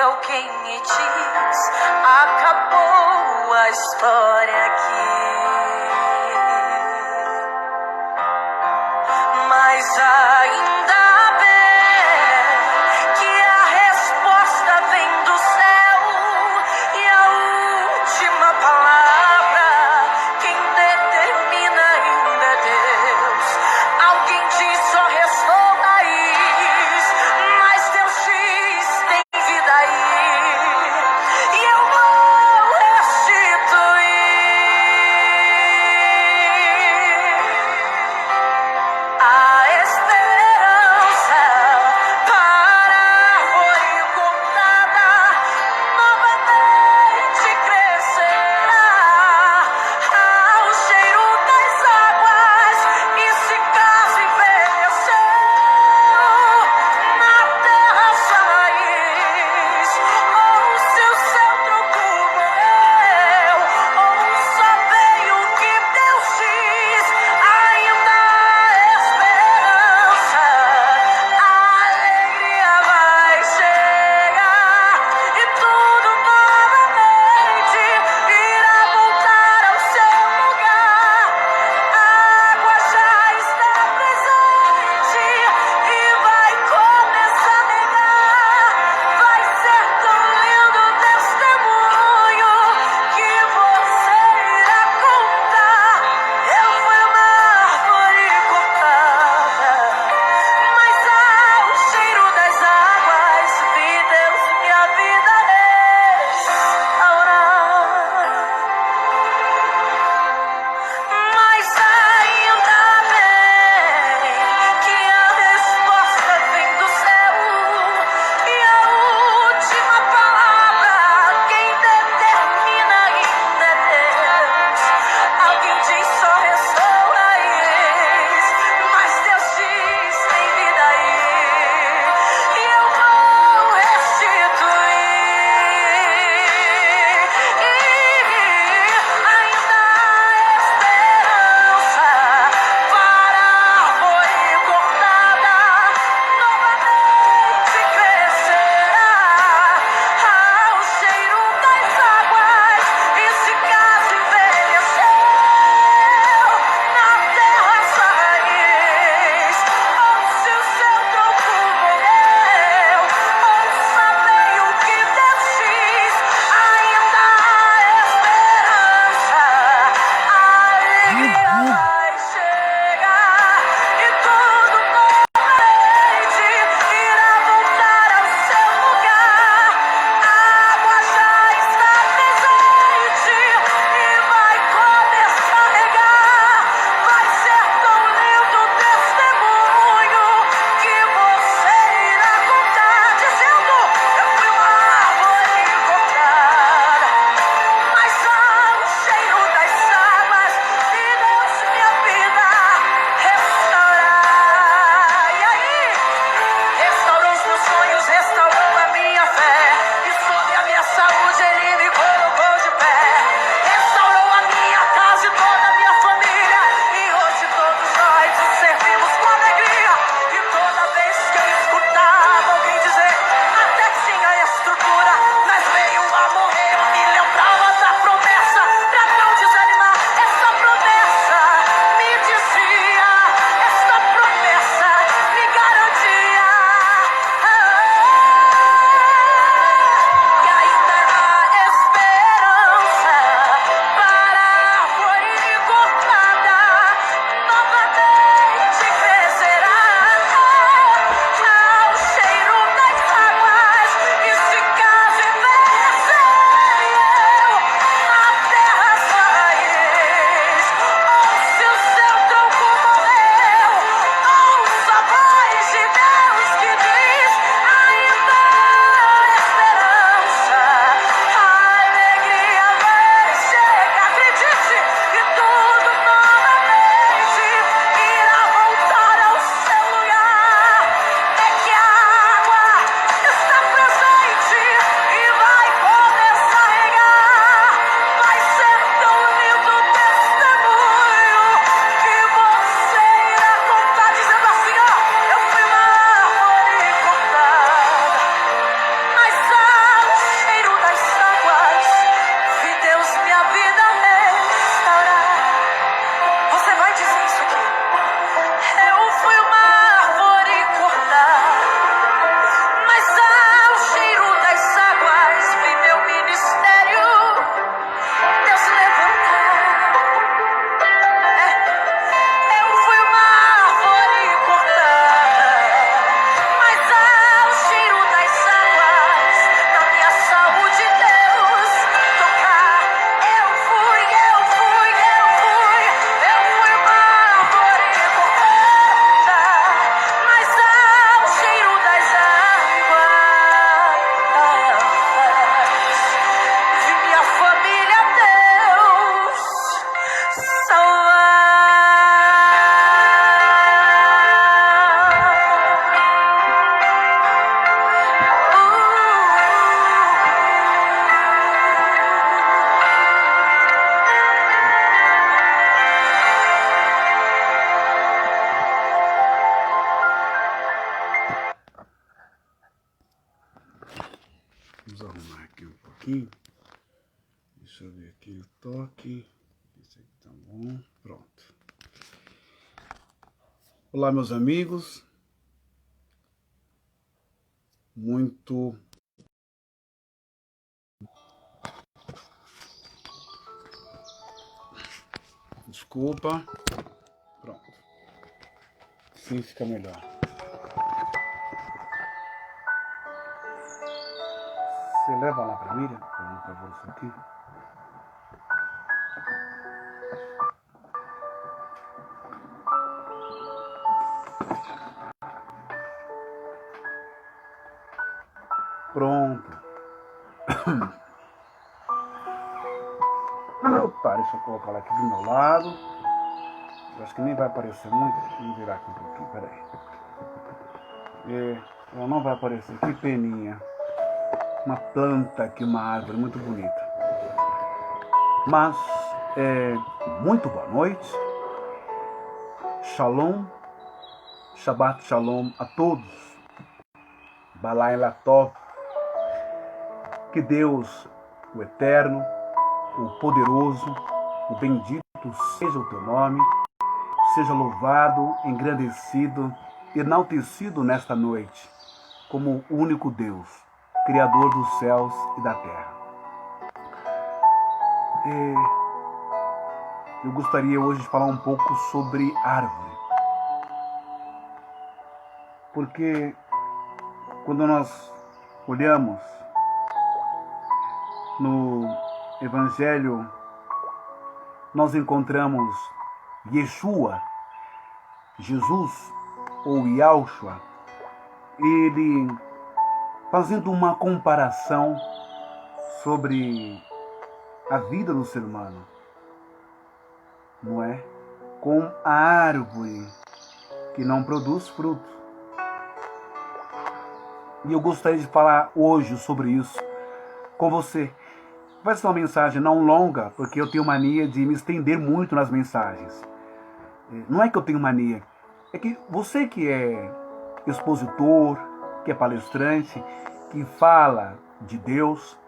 alguém me diz: acabou a história aqui. Mas ainda bem que a resposta vem do céu, e a última palavra quem determina ainda é Deus. Alguém diz: só restou raiz, mas Deus diz: tem vida aí, e eu vou restituir. Vamos arrumar aqui um pouquinho. Deixa eu ver aqui o toque. Esse aqui tá bom. Pronto. Olá, meus amigos. Muito desculpa. Pronto. Assim fica melhor. Você leva lá pra Miriam, por favor, isso aqui. Pronto. Opa, deixa eu colocar ela aqui do meu lado. Eu acho que nem vai aparecer muito. Vamos virar aqui um pouquinho, peraí. Ela não vai aparecer. Que peninha. Uma planta aqui, uma árvore muito bonita. Mas, muito boa noite. Shalom. Shabbat Shalom a todos. Balai Latov. Que Deus, o Eterno, o Poderoso, o Bendito seja o teu nome, seja louvado, engrandecido, enaltecido nesta noite, como o único Deus, Criador dos céus e da terra. Eu gostaria hoje de falar um pouco sobre árvore, porque quando nós olhamos no Evangelho, nós encontramos Yeshua, Jesus ou Yahushua, ele fazendo uma comparação sobre a vida do ser humano, não é? Com a árvore que não produz fruto. E eu gostaria de falar hoje sobre isso com você. Vai ser uma mensagem não longa, porque eu tenho mania de me estender muito nas mensagens. Não é que eu tenho mania, é que você que é expositor, que é palestrante, que fala de Deus,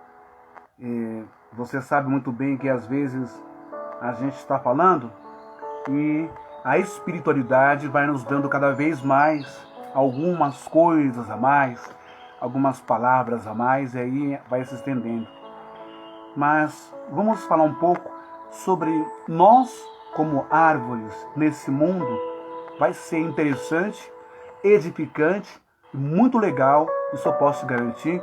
você sabe muito bem que às vezes a gente está falando e a espiritualidade vai nos dando cada vez mais algumas coisas a mais, algumas palavras a mais, e aí vai se estendendo. Mas vamos falar um pouco sobre nós como árvores nesse mundo. Vai ser interessante, edificante, muito legal, isso eu posso te garantir.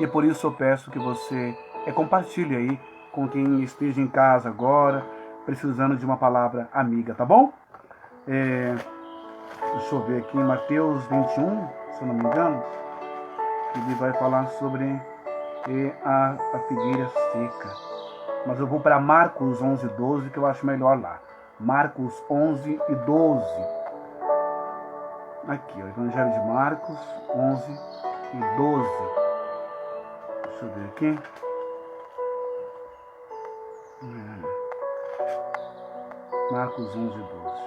E por isso eu peço que você compartilhe aí com quem esteja em casa agora, precisando de uma palavra amiga, tá bom? Deixa eu ver aqui em Mateus 21, se eu não me engano, ele vai falar sobre a figueira seca. Mas eu vou para Marcos 11, 12, que eu acho melhor lá. Marcos 11 e 12. Aqui, o Evangelho de Marcos 11 e 12. Deixa eu ver aqui. Marcos 11 e 12.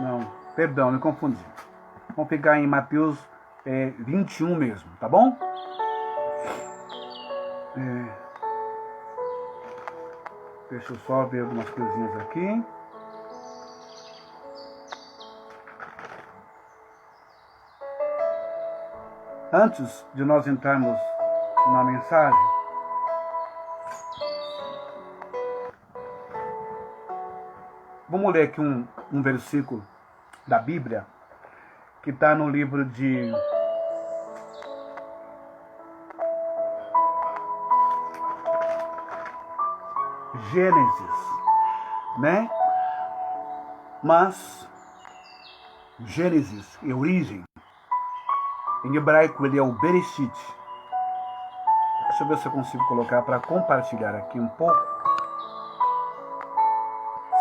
Não, perdão, me confundi. Vamos pegar em Mateus 21 mesmo, tá bom? Deixa eu só ver algumas coisinhas aqui. Antes de nós entrarmos na mensagem, vamos ler aqui um versículo da Bíblia que está no livro de Gênesis, né? Mas Gênesis é origem. Em hebraico ele é o Bereshit. Deixa eu ver se eu consigo colocar para compartilhar aqui um pouco.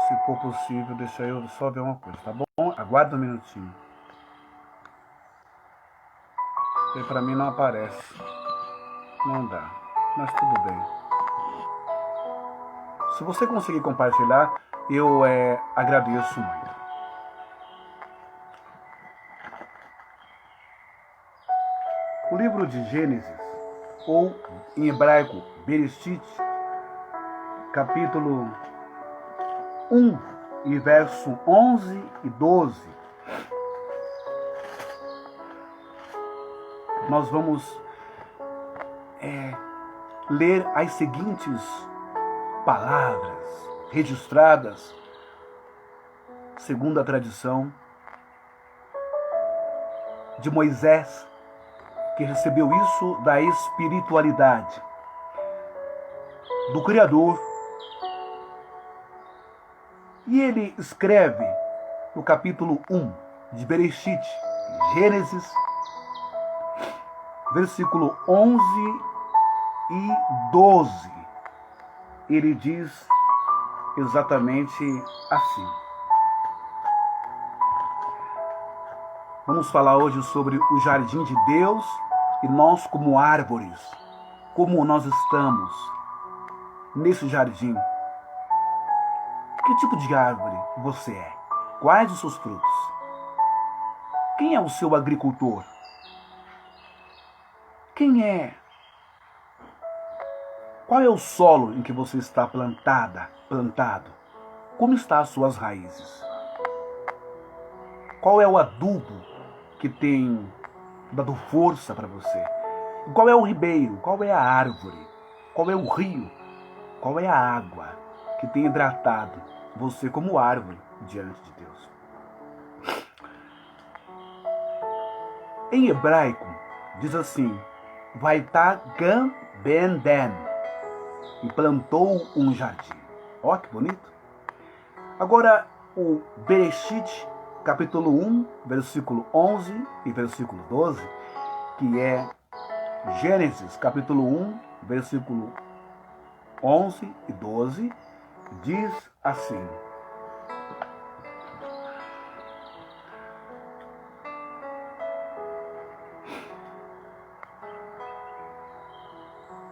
Se for possível, deixa eu só ver uma coisa, tá bom? Aguarda um minutinho. Porque para mim não aparece. Não dá. Mas tudo bem. Se você conseguir compartilhar, eu agradeço muito. O livro de Gênesis, ou em hebraico, Bereshit, capítulo 1 e verso 11 e 12, nós vamos ler as seguintes palavras registradas, segundo a tradição, de Moisés, que recebeu isso da espiritualidade do Criador. E ele escreve no capítulo 1 de Bereshit, Gênesis, versículo 11 e 12. Ele diz exatamente assim. Vamos falar hoje sobre o jardim de Deus e nós como árvores, como nós estamos nesse jardim. Que tipo de árvore você é? Quais os seus frutos? Quem é o seu agricultor? Qual é o solo em que você está plantado? Como estão as suas raízes? Qual é o adubo que tem dado força para você? Qual é o ribeiro? Qual é a árvore? Qual é o rio? Qual é a água que tem hidratado você como árvore diante de Deus? Em hebraico, diz assim: Vaitagam ben den, e plantou um jardim. Ó, que bonito. Agora, o Bereshit, capítulo 1, versículo 11 e versículo 12, que é Gênesis, capítulo 1, versículo 11 e 12, diz assim: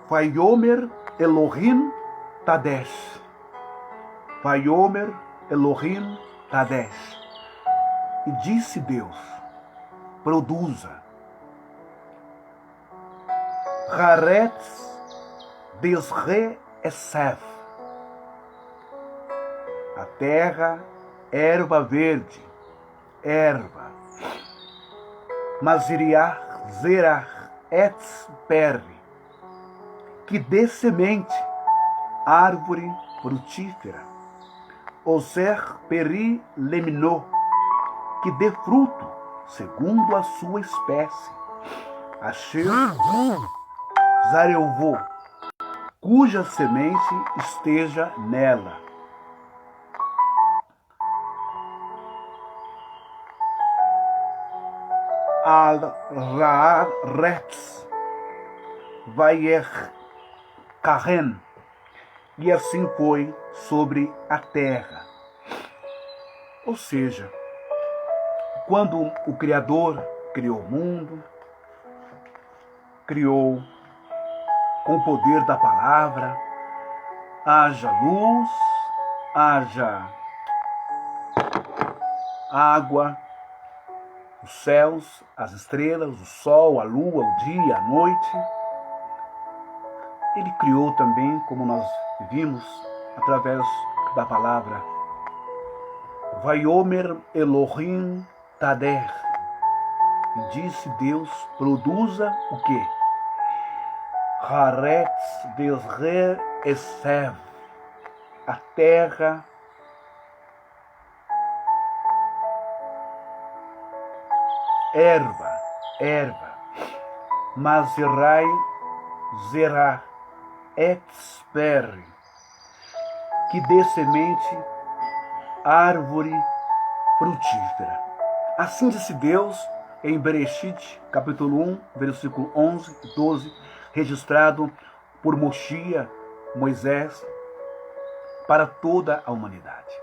Vaiomer Elohim Tadesh. Vaiomer Elohim Tadesh. E disse Deus: produza. Haaretz desre esef. A terra, erva verde, erva. Maziriach zerach etz perri. Que dê semente, árvore frutífera. Oser peri leminô. Que dê fruto, segundo a sua espécie. Asher zarevô, cuja semente esteja nela. Al-Ra'aretz Vayer Karen. E assim foi sobre a terra. Ou seja, quando o Criador criou o mundo, criou com o poder da palavra, haja luz, haja água, os céus, as estrelas, o sol, a lua, o dia, a noite. Ele criou também, como nós vimos, através da palavra, Vaiomer Elohim Tader. E disse Deus: produza o quê? Haaretz desre esev. A terra erva. Mazerai zerah etz-perri. Que dê semente, árvore frutífera. Assim disse Deus em Bereshit, capítulo 1, versículo 11 e 12, registrado por Moisés, para toda a humanidade.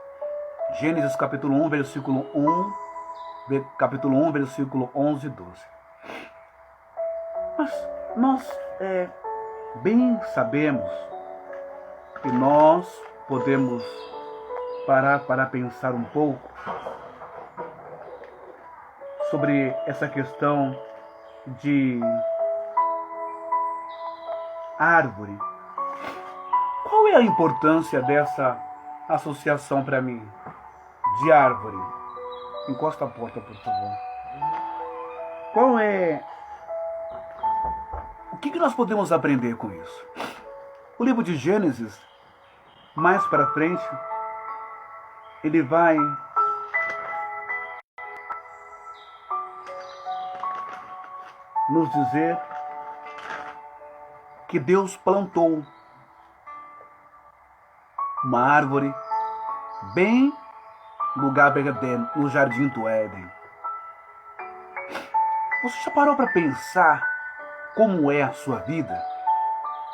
Gênesis, capítulo 1, versículo 11 e 12. Mas nós bem sabemos que nós podemos parar para pensar um pouco sobre essa questão de árvore. Qual é a importância dessa associação para mim? De árvore. Encosta a porta, por favor. Qual é... O que nós podemos aprender com isso? O livro de Gênesis, mais para frente, ele vai nos dizer que Deus plantou uma árvore bem no Garden, no Jardim do Éden. Você já parou para pensar como é a sua vida?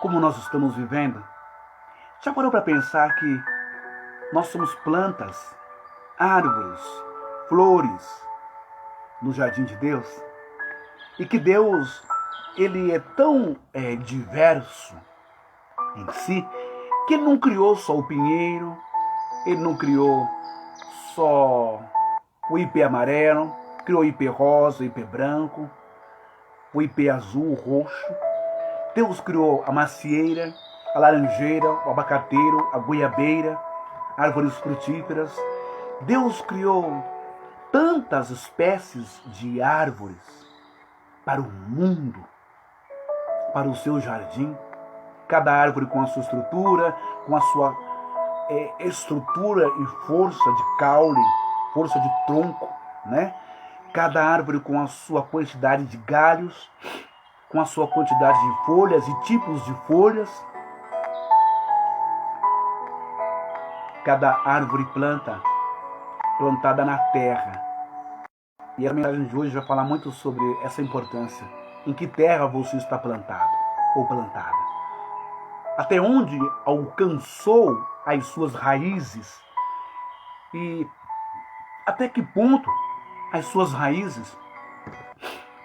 Como nós estamos vivendo? Já parou para pensar que nós somos plantas, árvores, flores no Jardim de Deus? E que Deus, ele é tão diverso em si, que ele não criou só o pinheiro, ele não criou só o ipê amarelo, criou o ipê rosa, o ipê branco, o ipê azul, o roxo. Deus criou a macieira, a laranjeira, o abacateiro, a goiabeira, árvores frutíferas. Deus criou tantas espécies de árvores para o mundo, para o seu jardim. Cada árvore com a sua estrutura, com a sua estrutura e força de caule, força de tronco, né? Cada árvore com a sua quantidade de galhos, com a sua quantidade de folhas e tipos de folhas. Cada árvore plantada na terra. E a mensagem de hoje vai falar muito sobre essa importância. Em que terra você está plantado ou plantada? Até onde alcançou as suas raízes? E até que ponto as suas raízes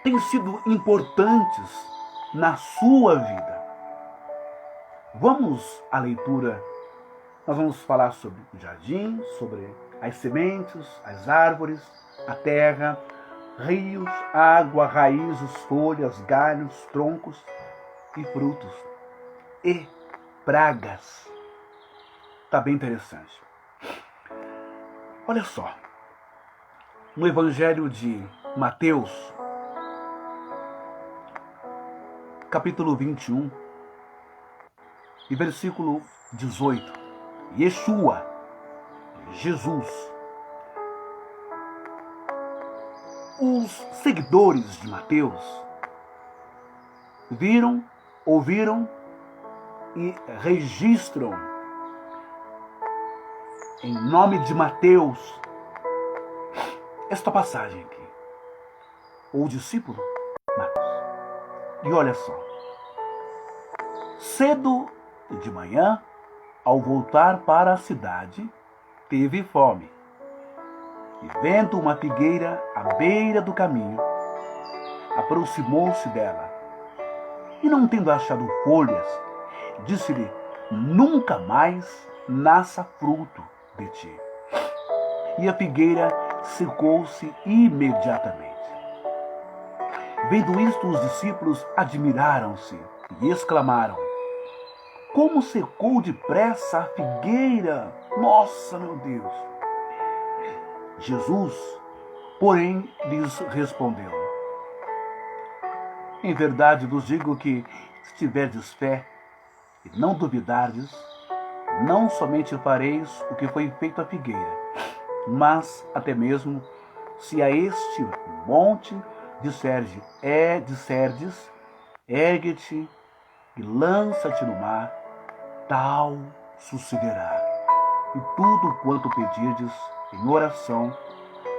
têm sido importantes na sua vida? Vamos à leitura. Nós vamos falar sobre o jardim, sobre as sementes, as árvores, a terra, rios, água, raízes, folhas, galhos, troncos e frutos. E pragas. Está bem interessante. Olha só. No Evangelho de Mateus, capítulo 21, e versículo 18. Yeshua, Jesus. Os seguidores de Mateus viram, ouviram e registram em nome de Mateus esta passagem aqui. O discípulo Mateus. E olha só. Cedo de manhã, ao voltar para a cidade, teve fome. E vendo uma figueira à beira do caminho, aproximou-se dela. E não tendo achado folhas, disse-lhe: nunca mais nasça fruto de ti. E a figueira secou-se imediatamente. Vendo isto, os discípulos admiraram-se e exclamaram: como secou depressa a figueira! Nossa, meu Deus! Jesus, porém, lhes respondeu: em verdade vos digo que, se tiverdes fé e não duvidardes, não somente fareis o que foi feito à figueira, mas até mesmo se a este monte disserdes, ergue-te e lança-te no mar, tal sucederá. E tudo quanto pedirdes em oração,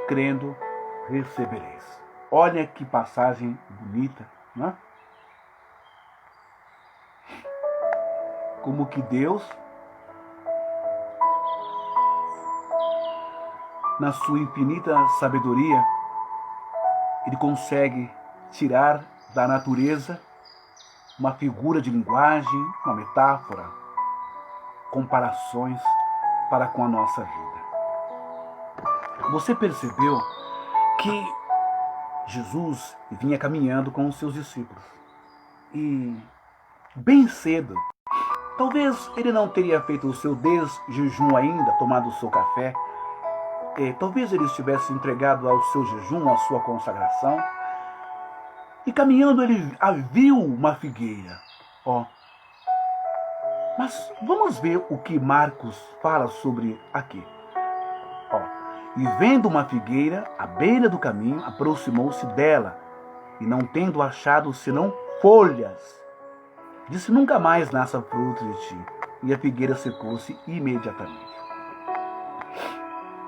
crendo, recebereis. Olha que passagem bonita, não é? Como que Deus, na sua infinita sabedoria, ele consegue tirar da natureza uma figura de linguagem, uma metáfora, comparações para com a nossa vida. Você percebeu que Jesus vinha caminhando com os seus discípulos e bem cedo. Talvez ele não teria feito o seu desjejum ainda, tomado o seu café. Talvez ele estivesse entregado ao seu jejum, à sua consagração. E caminhando ele viu uma figueira. Mas vamos ver o que Marcos fala sobre aqui. E vendo uma figueira à beira do caminho, aproximou-se dela, e não tendo achado senão folhas, disse: nunca mais nasça fruto de ti. E a figueira secou-se imediatamente.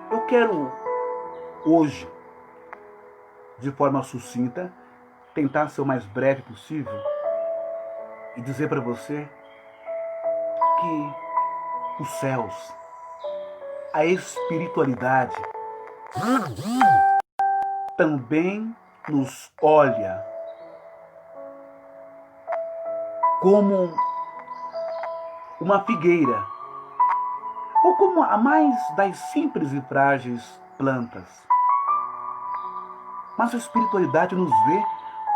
Eu quero hoje, de forma sucinta, tentar ser o mais breve possível e dizer para você que os céus, a espiritualidade, também nos olha como uma figueira, ou como a mais das simples e frágeis plantas. Mas a espiritualidade nos vê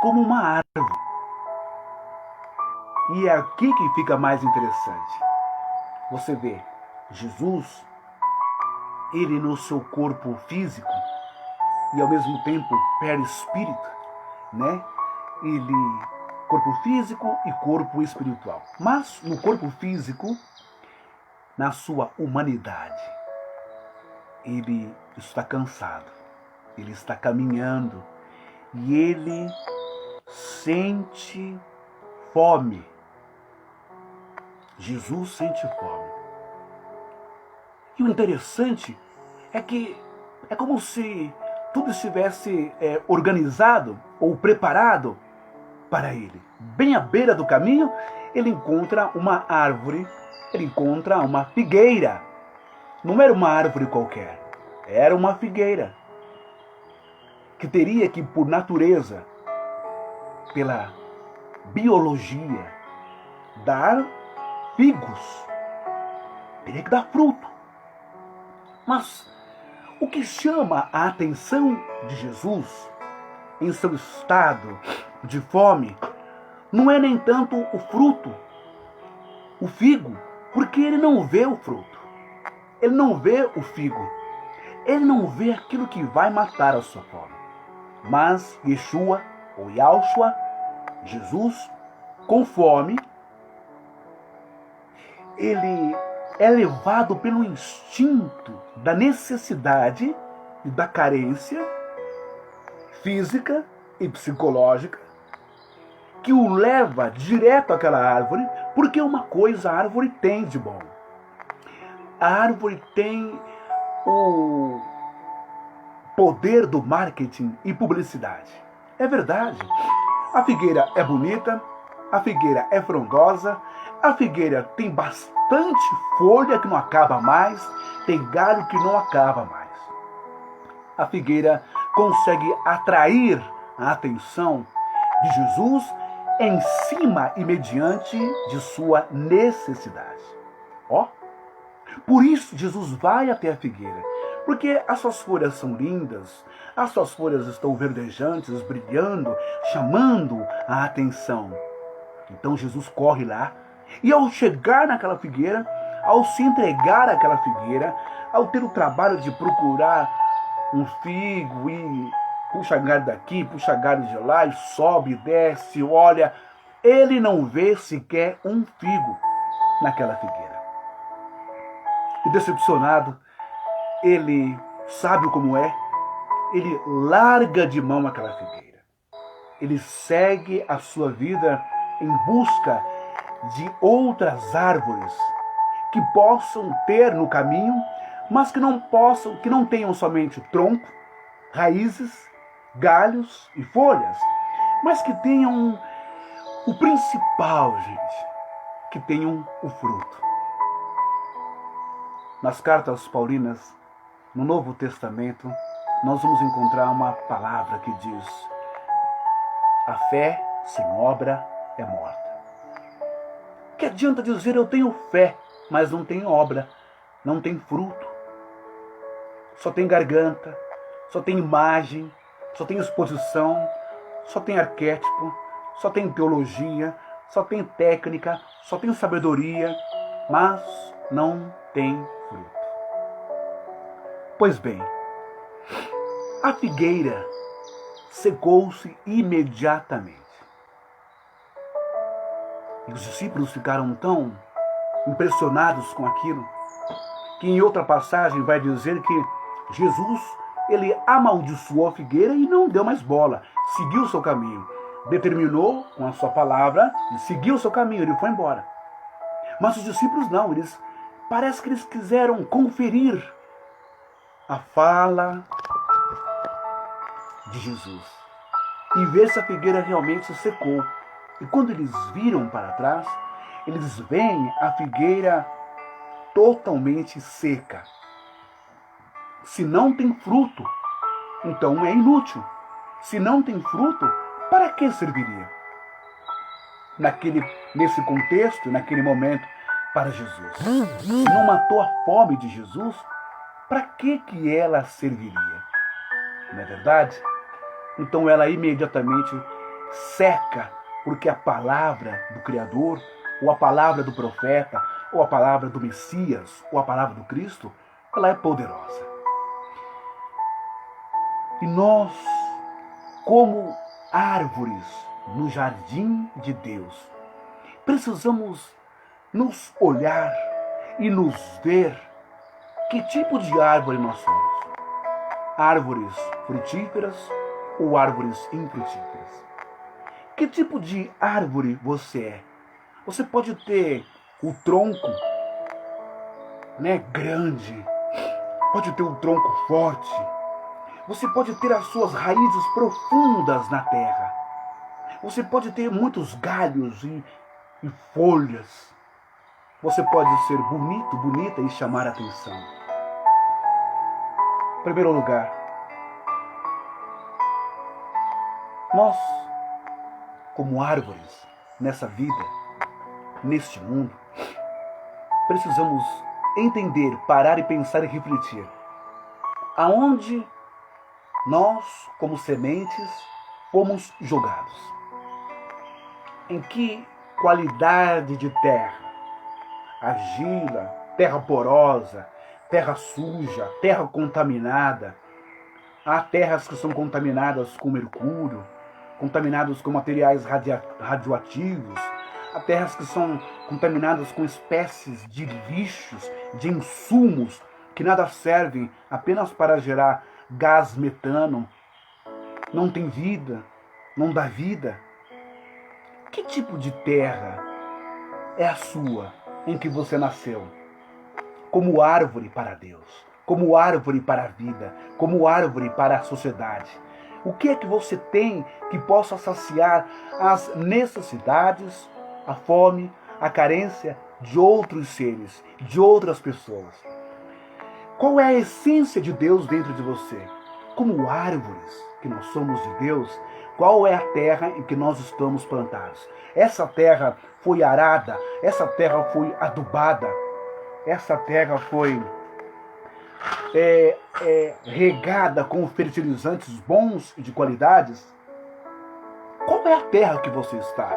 como uma árvore. E é aqui que fica mais interessante. Você vê Jesus, ele no seu corpo físico e ao mesmo tempo perispírito, né? Ele, corpo físico e corpo espiritual. Mas no corpo físico, na sua humanidade, ele está cansado, ele está caminhando e ele sente fome. Jesus sente fome. E o interessante é que é como se tudo estivesse organizado ou preparado para ele. Bem à beira do caminho, ele encontra uma árvore, ele encontra uma figueira. Não era uma árvore qualquer, era uma figueira que teria que, por natureza, pela biologia, dar figos, teria que dar fruto. Mas o que chama a atenção de Jesus em seu estado de fome não é nem tanto o fruto, o figo, porque ele não vê o fruto, ele não vê o figo, ele não vê aquilo que vai matar a sua fome. Mas Yeshua, ou Yahushua, Jesus, com fome, ele é levado pelo instinto da necessidade e da carência física e psicológica, que o leva direto àquela árvore, porque uma coisa a árvore tem de bom. A árvore tem o poder do marketing e publicidade. É verdade. A figueira é bonita, a figueira é frondosa, a figueira tem bastante folha que não acaba mais, tem galho que não acaba mais. A figueira consegue atrair a atenção de Jesus em cima e mediante de sua necessidade. Por isso Jesus vai até a figueira, porque as suas folhas são lindas, as suas folhas estão verdejantes, brilhando, chamando a atenção. Então Jesus corre lá, e ao chegar naquela figueira, ao se entregar àquela figueira, ao ter o trabalho de procurar um figo e puxa galho daqui, puxa galho de lá, e sobe, desce, olha, ele não vê sequer um figo naquela figueira. E decepcionado, ele sabe como é, ele larga de mão aquela figueira. Ele segue a sua vida em busca de outras árvores que possam ter no caminho, mas que não tenham somente tronco, raízes, galhos e folhas, mas que tenham o principal, gente, que tenham o fruto. Nas cartas paulinas, no Novo Testamento, nós vamos encontrar uma palavra que diz: a fé sem obra é morta. Que adianta dizer eu tenho fé, mas não tenho obra, não tem fruto? Só tem garganta, só tem imagem, só tem exposição, só tem arquétipo, só tem teologia, só tem técnica, só tem sabedoria, mas não tem fruto. Pois bem, a figueira secou-se imediatamente. E os discípulos ficaram tão impressionados com aquilo, que em outra passagem vai dizer que Jesus, ele amaldiçoou a figueira e não deu mais bola, seguiu o seu caminho. Determinou com a sua palavra e seguiu o seu caminho, ele foi embora. Mas os discípulos não, parece que eles quiseram conferir a fala de Jesus e ver se a figueira realmente se secou. E quando eles viram para trás, eles veem a figueira totalmente seca. Se não tem fruto, então é inútil. Se não tem fruto, para que serviria? Nesse contexto, naquele momento, para Jesus. Se não matou a fome de Jesus, para que ela serviria? Não é verdade? Então ela imediatamente seca, porque a palavra do Criador, ou a palavra do profeta, ou a palavra do Messias, ou a palavra do Cristo, ela é poderosa. E nós, como árvores no jardim de Deus, precisamos nos olhar e nos ver que tipo de árvore nós somos. Árvores frutíferas ou árvores infrutíferas? Que tipo de árvore você é? Você pode ter o tronco, grande, pode ter um tronco forte, você pode ter as suas raízes profundas na terra, você pode ter muitos galhos e folhas, você pode ser bonito, bonita e chamar a atenção. Em primeiro lugar, nós, como árvores nessa vida, neste mundo, precisamos entender, parar e pensar e refletir. Aonde nós, como sementes, fomos jogados? Em que qualidade de terra? Argila, terra porosa, terra suja, terra contaminada. Há terras que são contaminadas com mercúrio, contaminadas com materiais radioativos. Há terras que são contaminadas com espécies de lixos, de insumos que nada servem, apenas para gerar gás metano. Não tem vida, não dá vida. Que tipo de terra é a sua, em que você nasceu? Como árvore para Deus, como árvore para a vida, como árvore para a sociedade. O que é que você tem que possa saciar as necessidades, a fome, a carência de outros seres, de outras pessoas? Qual é a essência de Deus dentro de você? Como árvores que nós somos de Deus, qual é a terra em que nós estamos plantados? Essa terra foi arada, essa terra foi adubada, essa terra foi regada com fertilizantes bons e de qualidades? Qual é a terra que você está?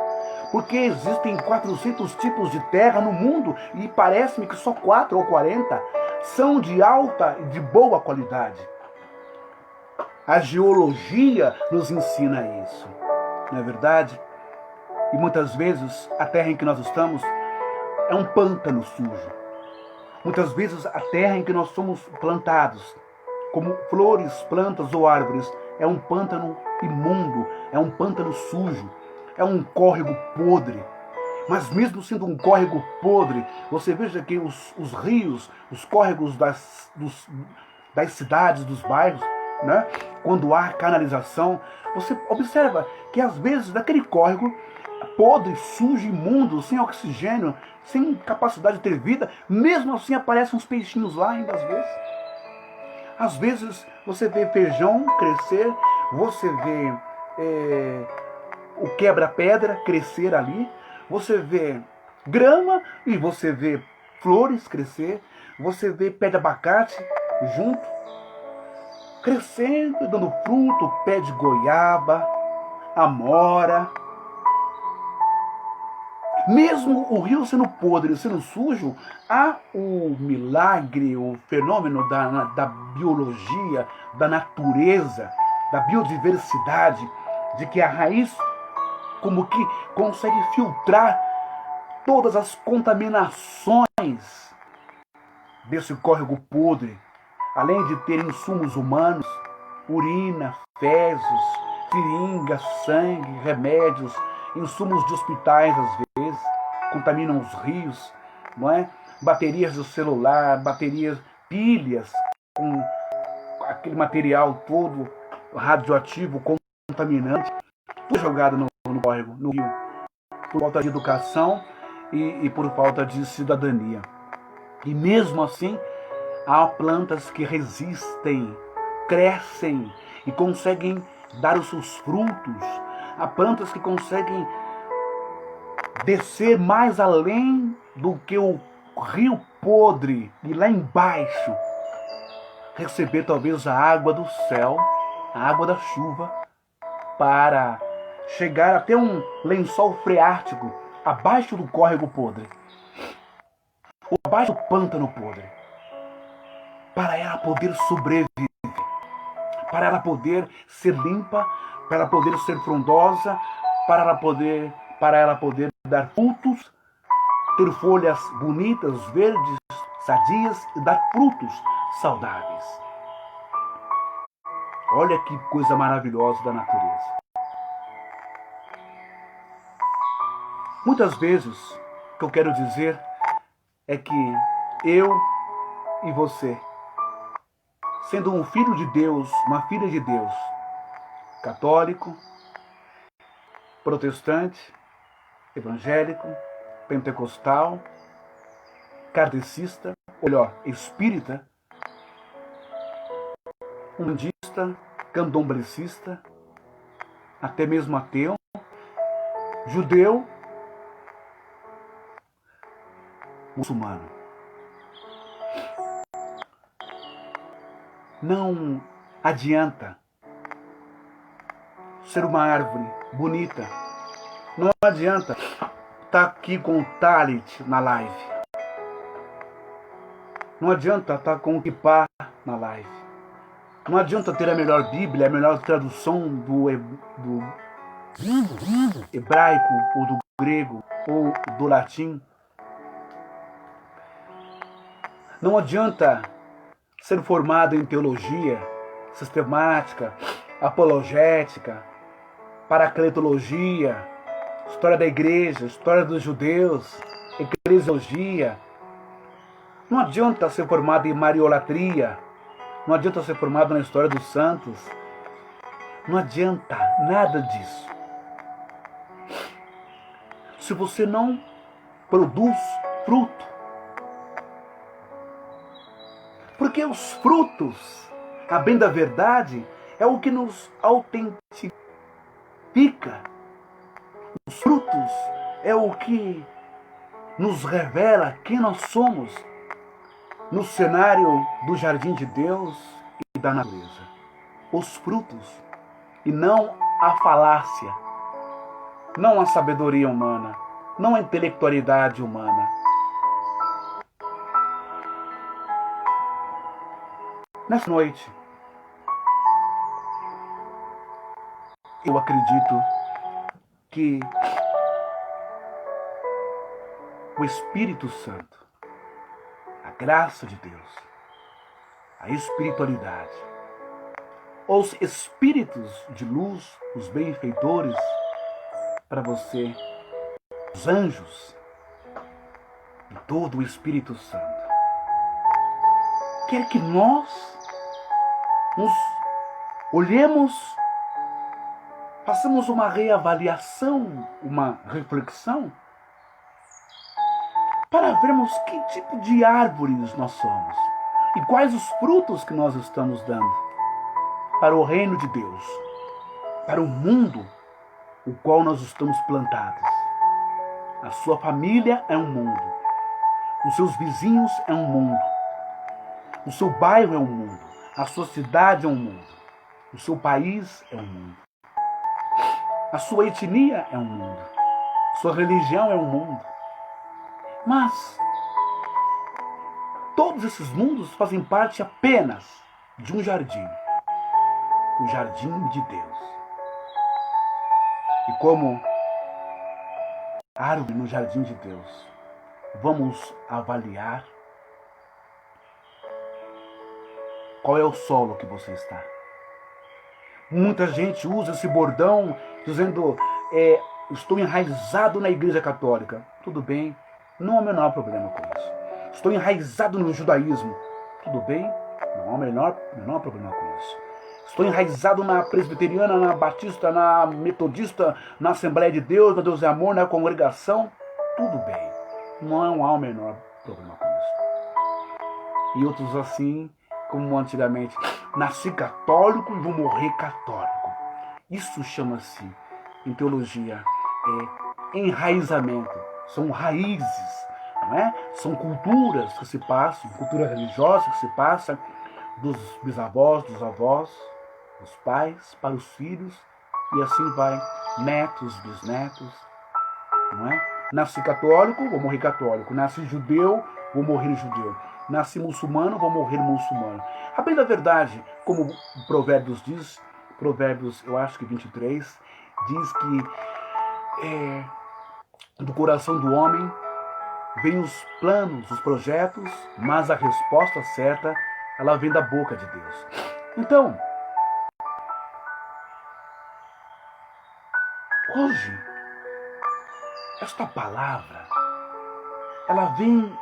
Porque existem 400 tipos de terra no mundo e parece-me que só 4 ou 40 são de alta e de boa qualidade. A geologia nos ensina isso, não é verdade? E muitas vezes a terra em que nós estamos é um pântano sujo. Muitas vezes a terra em que nós somos plantados, como flores, plantas ou árvores, é um pântano imundo, é um pântano sujo, é um córrego podre. Mas mesmo sendo um córrego podre, você veja que os rios, os córregos das cidades, dos bairros, quando há canalização, você observa que às vezes daquele córrego podre, sujo, imundo, sem oxigênio, sem capacidade de ter vida, mesmo assim aparecem uns peixinhos lá ainda às vezes. Às vezes você vê feijão crescer, você vê o quebra-pedra crescer ali, você vê grama e você vê flores crescer, você vê pé de abacate junto, crescendo, dando fruto, pé de goiaba, amora. Mesmo o rio sendo podre, sendo sujo, há o milagre, o fenômeno da biologia, da natureza, da biodiversidade, de que a raiz como que consegue filtrar todas as contaminações desse córrego podre, além de ter insumos humanos, urina, fezes, seringas, sangue, remédios, insumos de hospitais às vezes, contaminam os rios, não é? Baterias de celular, baterias, pilhas, com aquele material todo radioativo, contaminante, tudo jogado no córrego, no rio, por falta de educação e por falta de cidadania. E mesmo assim, há plantas que resistem, crescem e conseguem dar os seus frutos. Há plantas que conseguem descer mais além do que o rio podre e lá embaixo receber talvez a água do céu, a água da chuva, para chegar até um lençol freático abaixo do córrego podre, ou abaixo do pântano podre, para ela poder sobreviver, para ela poder ser limpa, para ela poder ser frondosa, para ela poder dar frutos, ter folhas bonitas, verdes, sadias e dar frutos saudáveis. Olha que coisa maravilhosa da natureza. Muitas vezes, o que eu quero dizer é que eu e você, sendo um filho de Deus, uma filha de Deus, católico, protestante, evangélico, pentecostal, kardecista, ou melhor, espírita, umbandista, candomblecista, até mesmo ateu, judeu, muçulmano. Não adianta ser uma árvore bonita. Não adianta estar aqui com o talit na live. Não adianta estar com o kippah na live. Não adianta ter a melhor Bíblia, a melhor tradução do hebraico, ou do grego, ou do latim. Não adianta ser formado em teologia sistemática, apologética, paracletologia, história da igreja, história dos judeus, eclesiologia. Não adianta ser formado em mariolatria, não adianta ser formado na história dos santos. Não adianta nada disso. Se você não produz fruto. Porque os frutos, a bem da verdade, é o que nos autentifica. Os frutos é o que nos revela quem nós somos no cenário do jardim de Deus e da natureza. Os frutos, e não a falácia, não a sabedoria humana, não a intelectualidade humana. Nessa noite, eu acredito que o Espírito Santo, a graça de Deus, a espiritualidade, os espíritos de luz, os benfeitores para você, os anjos e todo o Espírito Santo, quer que nós nos olhemos, façamos uma reavaliação, uma reflexão, para vermos que tipo de árvores nós somos e quais os frutos que nós estamos dando para o reino de Deus, para o mundo o qual nós estamos plantados. A sua família é um mundo, os seus vizinhos é um mundo, o seu bairro é um mundo, a sua cidade é um mundo, o seu país é um mundo, a sua etnia é um mundo, Sua religião é um mundo. Mas todos esses mundos fazem parte apenas de um jardim. O jardim de Deus. E como árvore no jardim de Deus, vamos avaliar qual é o solo que você está. Muita gente usa esse bordão dizendo, estou enraizado na Igreja Católica. Tudo bem, não há o menor problema com isso. Estou enraizado no judaísmo. Tudo bem, não há o menor problema com isso. Estou enraizado na presbiteriana, na batista, na metodista, na Assembleia de Deus, na Deus é Amor, na congregação. Tudo bem, não há o menor problema com isso. E outros assim, como antigamente, nasci católico e vou morrer católico. Isso chama-se, em teologia, enraizamento. São raízes, não é? São culturas que se passam, cultura religiosa que se passa dos bisavós, dos avós, dos pais para os filhos, e assim vai, netos, bisnetos, não é? Nasci católico, vou morrer católico. Nasci judeu, vou morrer judeu. Nasci muçulmano, vou morrer muçulmano. A bem da verdade, como o Provérbios diz, Provérbios, eu acho que 23, diz que do coração do homem vêm os planos, os projetos, mas a resposta certa, ela vem da boca de Deus. Então, hoje, esta palavra, ela vem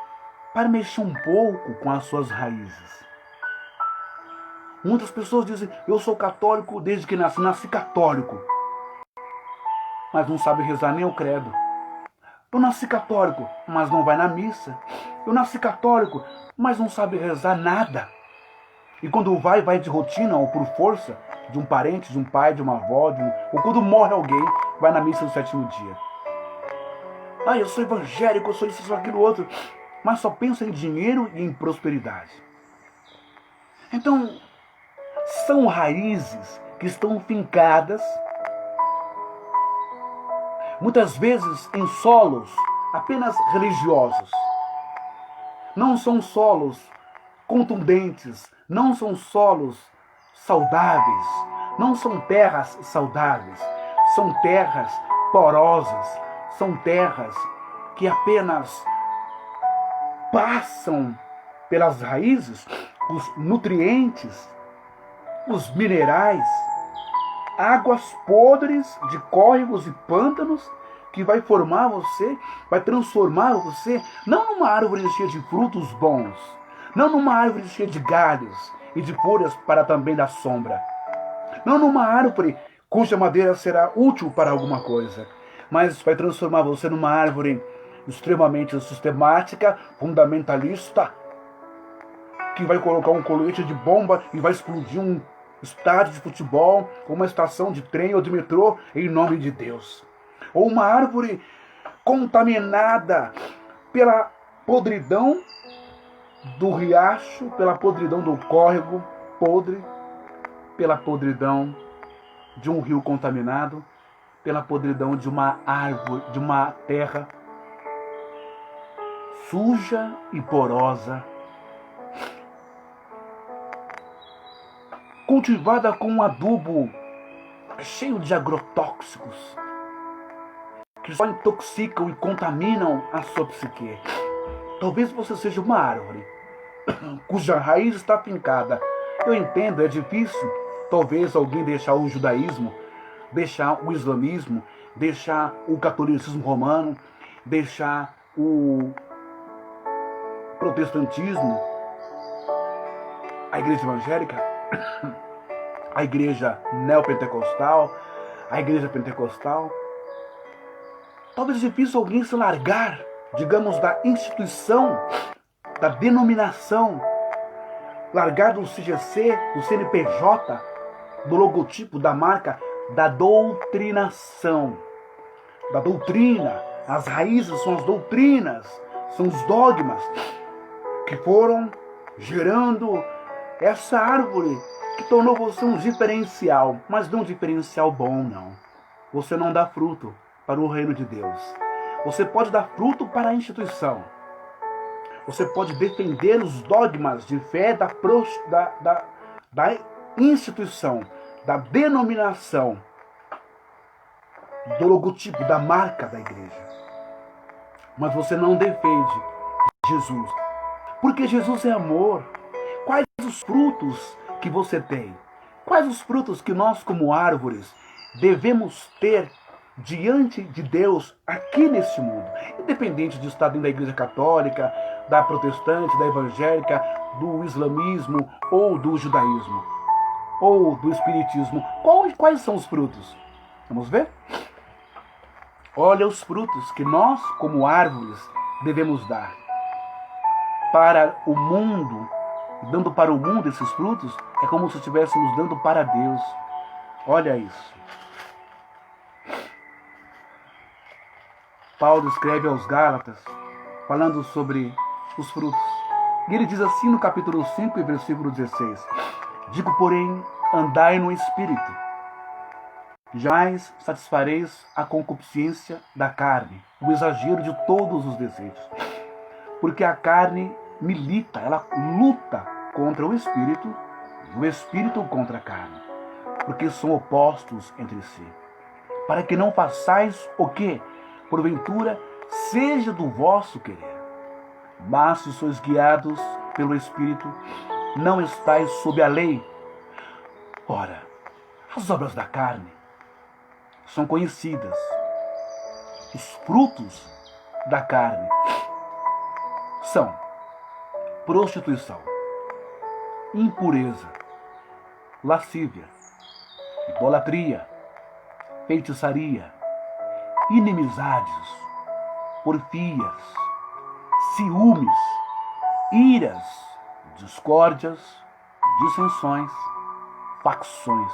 para mexer um pouco com as suas raízes. Muitas pessoas dizem, eu sou católico desde que nasci católico. Mas não sabe rezar nem o credo. Eu nasci católico, mas não vai na missa. Eu nasci católico, mas não sabe rezar nada. E quando vai de rotina ou por força de um parente, de um pai, de uma avó, ou quando morre alguém, vai na missa no 7º dia. Eu sou evangélico, eu sou isso, eu sou aquilo outro. Mas só pensa em dinheiro e em prosperidade. Então, são raízes que estão fincadas, muitas vezes em solos apenas religiosos. Não são solos contundentes, não são solos saudáveis, não são terras saudáveis, são terras porosas, são terras que apenas passam pelas raízes os nutrientes, os minerais, águas podres de córregos e pântanos que vai formar você, vai transformar você, não numa árvore cheia de frutos bons, não numa árvore cheia de galhos e de folhas para também dar sombra, não numa árvore cuja madeira será útil para alguma coisa, mas vai transformar você numa árvore extremamente sistemática, fundamentalista, que vai colocar um colete de bomba e vai explodir um estádio de futebol, ou uma estação de trem ou de metrô, em nome de Deus. Ou uma árvore contaminada pela podridão do riacho, pela podridão do córrego podre, pela podridão de um rio contaminado, pela podridão de uma árvore, de uma terra suja e porosa, cultivada com um adubo cheio de agrotóxicos, que só intoxicam e contaminam a sua psique. Talvez você seja uma árvore cuja raiz está fincada. Eu entendo, é difícil, talvez alguém deixar o judaísmo, deixar o islamismo, deixar o catolicismo romano, deixar o protestantismo, a igreja evangélica, a igreja neopentecostal, a igreja pentecostal. Talvez é difícil alguém se largar, digamos, da instituição, da denominação, largar do CGC, do CNPJ, do logotipo, da marca, da doutrinação, da doutrina. As raízes são as doutrinas, são os dogmas que foram gerando essa árvore que tornou você um diferencial, mas não um diferencial bom, não. Você não dá fruto para o reino de Deus. Você pode dar fruto para a instituição. Você pode defender os dogmas de fé da instituição, da denominação, do logotipo, da marca da igreja. Mas você não defende Jesus. Porque Jesus é amor. Quais os frutos que você tem? Quais os frutos que nós, como árvores, devemos ter diante de Deus aqui neste mundo? Independente de estar dentro da igreja católica, da protestante, da evangélica, do islamismo ou do judaísmo, ou do espiritismo. Quais são os frutos? Vamos ver? Olha os frutos que nós, como árvores, devemos dar para o mundo. Dando para o mundo esses frutos é como se estivéssemos dando para Deus. Olha isso. Paulo escreve aos Gálatas, falando sobre os frutos. E ele diz assim no capítulo 5 e versículo 16: Digo, porém, andai no Espírito, jamais satisfareis a concupiscência da carne, o exagero de todos os desejos. Porque a carne milita, ela luta contra o Espírito, e o Espírito contra a carne, porque são opostos entre si. Para que não façais o que, porventura, seja do vosso querer. Mas se sois guiados pelo Espírito, não estáis sob a lei. Ora, as obras da carne são conhecidas. Os frutos da carne são prostituição, impureza, lascívia, idolatria, feitiçaria, inimizades, porfias, ciúmes, iras, discórdias, dissensões, facções,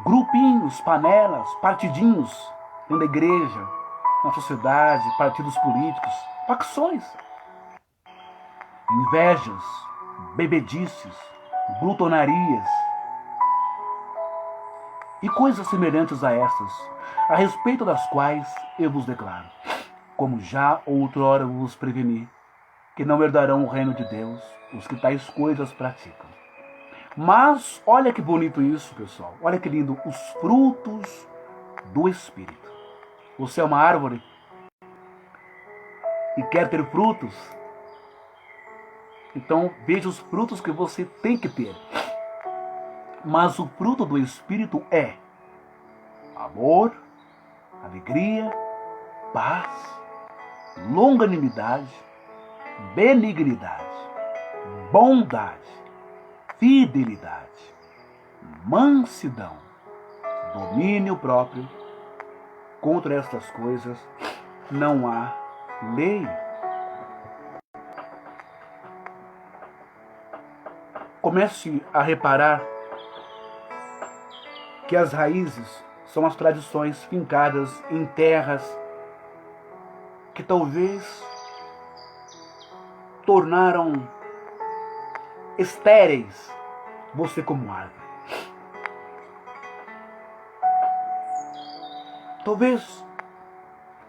grupinhos, panelas, partidinhos dentro da igreja, na sociedade, partidos políticos, facções, invejas, bebedices, glutonarias e coisas semelhantes a estas, a respeito das quais eu vos declaro, como já outrora vos preveni, que não herdarão o reino de Deus os que tais coisas praticam. Mas olha que bonito isso, pessoal. Olha que lindo, os frutos do Espírito. Você é uma árvore e quer ter frutos? Então veja os frutos que você tem que ter. Mas o fruto do Espírito é amor, alegria, paz, longanimidade, benignidade, bondade, fidelidade, mansidão, domínio próprio. Contra estas coisas não há lei. Comece a reparar que as raízes são as tradições fincadas em terras que talvez tornaram estéreis você como árvore. Talvez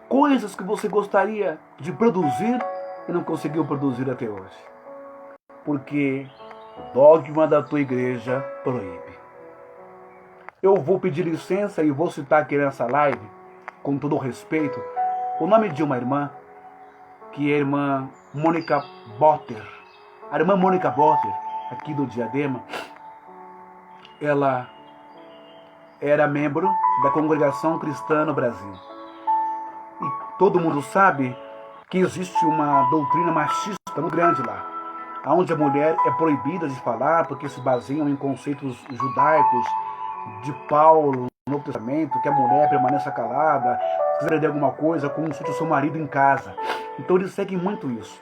coisas que você gostaria de produzir e não conseguiu produzir até hoje, porque o dogma da tua igreja proíbe. Eu vou pedir licença e vou citar aqui nessa live, com todo o respeito, o nome de uma irmã, que é a irmã Mônica Botter. A irmã Mônica Botter, aqui do Diadema, ela era membro da Congregação Cristã no Brasil. E todo mundo sabe que existe uma doutrina machista muito grande lá, onde a mulher é proibida de falar porque se baseiam em conceitos judaicos de Paulo no Novo Testamento, que a mulher permaneça calada, se quiser aprender alguma coisa, consulte o seu marido em casa. Então eles seguem muito isso.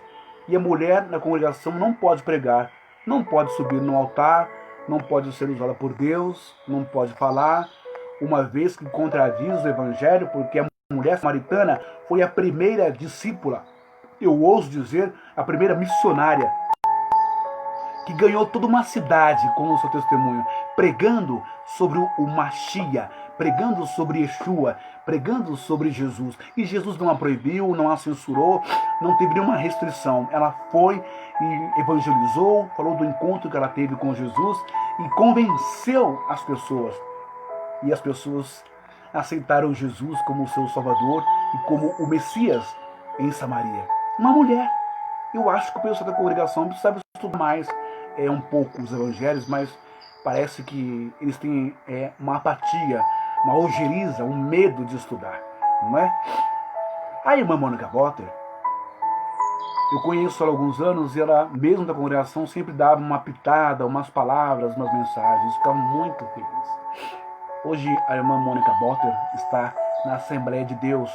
E a mulher na congregação não pode pregar, não pode subir no altar, não pode ser usada por Deus, não pode falar, uma vez que contradiz o evangelho, porque a mulher samaritana foi a primeira discípula, eu ouso dizer, a primeira missionária, que ganhou toda uma cidade com o seu testemunho, pregando sobre o Machia, pregando sobre Yeshua, pregando sobre Jesus. E Jesus não a proibiu, não a censurou, não teve nenhuma restrição. Ela foi e evangelizou, falou do encontro que ela teve com Jesus e convenceu as pessoas. E as pessoas aceitaram Jesus como o seu Salvador e como o Messias em Samaria. Uma mulher. Eu acho que o pessoal da congregação precisa estudar mais um pouco os evangelhos, mas parece que eles têm uma apatia, uma ojeriza, um medo de estudar, não é? A irmã Mônica Botter, eu conheço ela há alguns anos e ela, mesmo da congregação, sempre dava uma pitada, umas palavras, umas mensagens. Ficava muito feliz. Hoje a irmã Mônica Botter está na Assembleia de Deus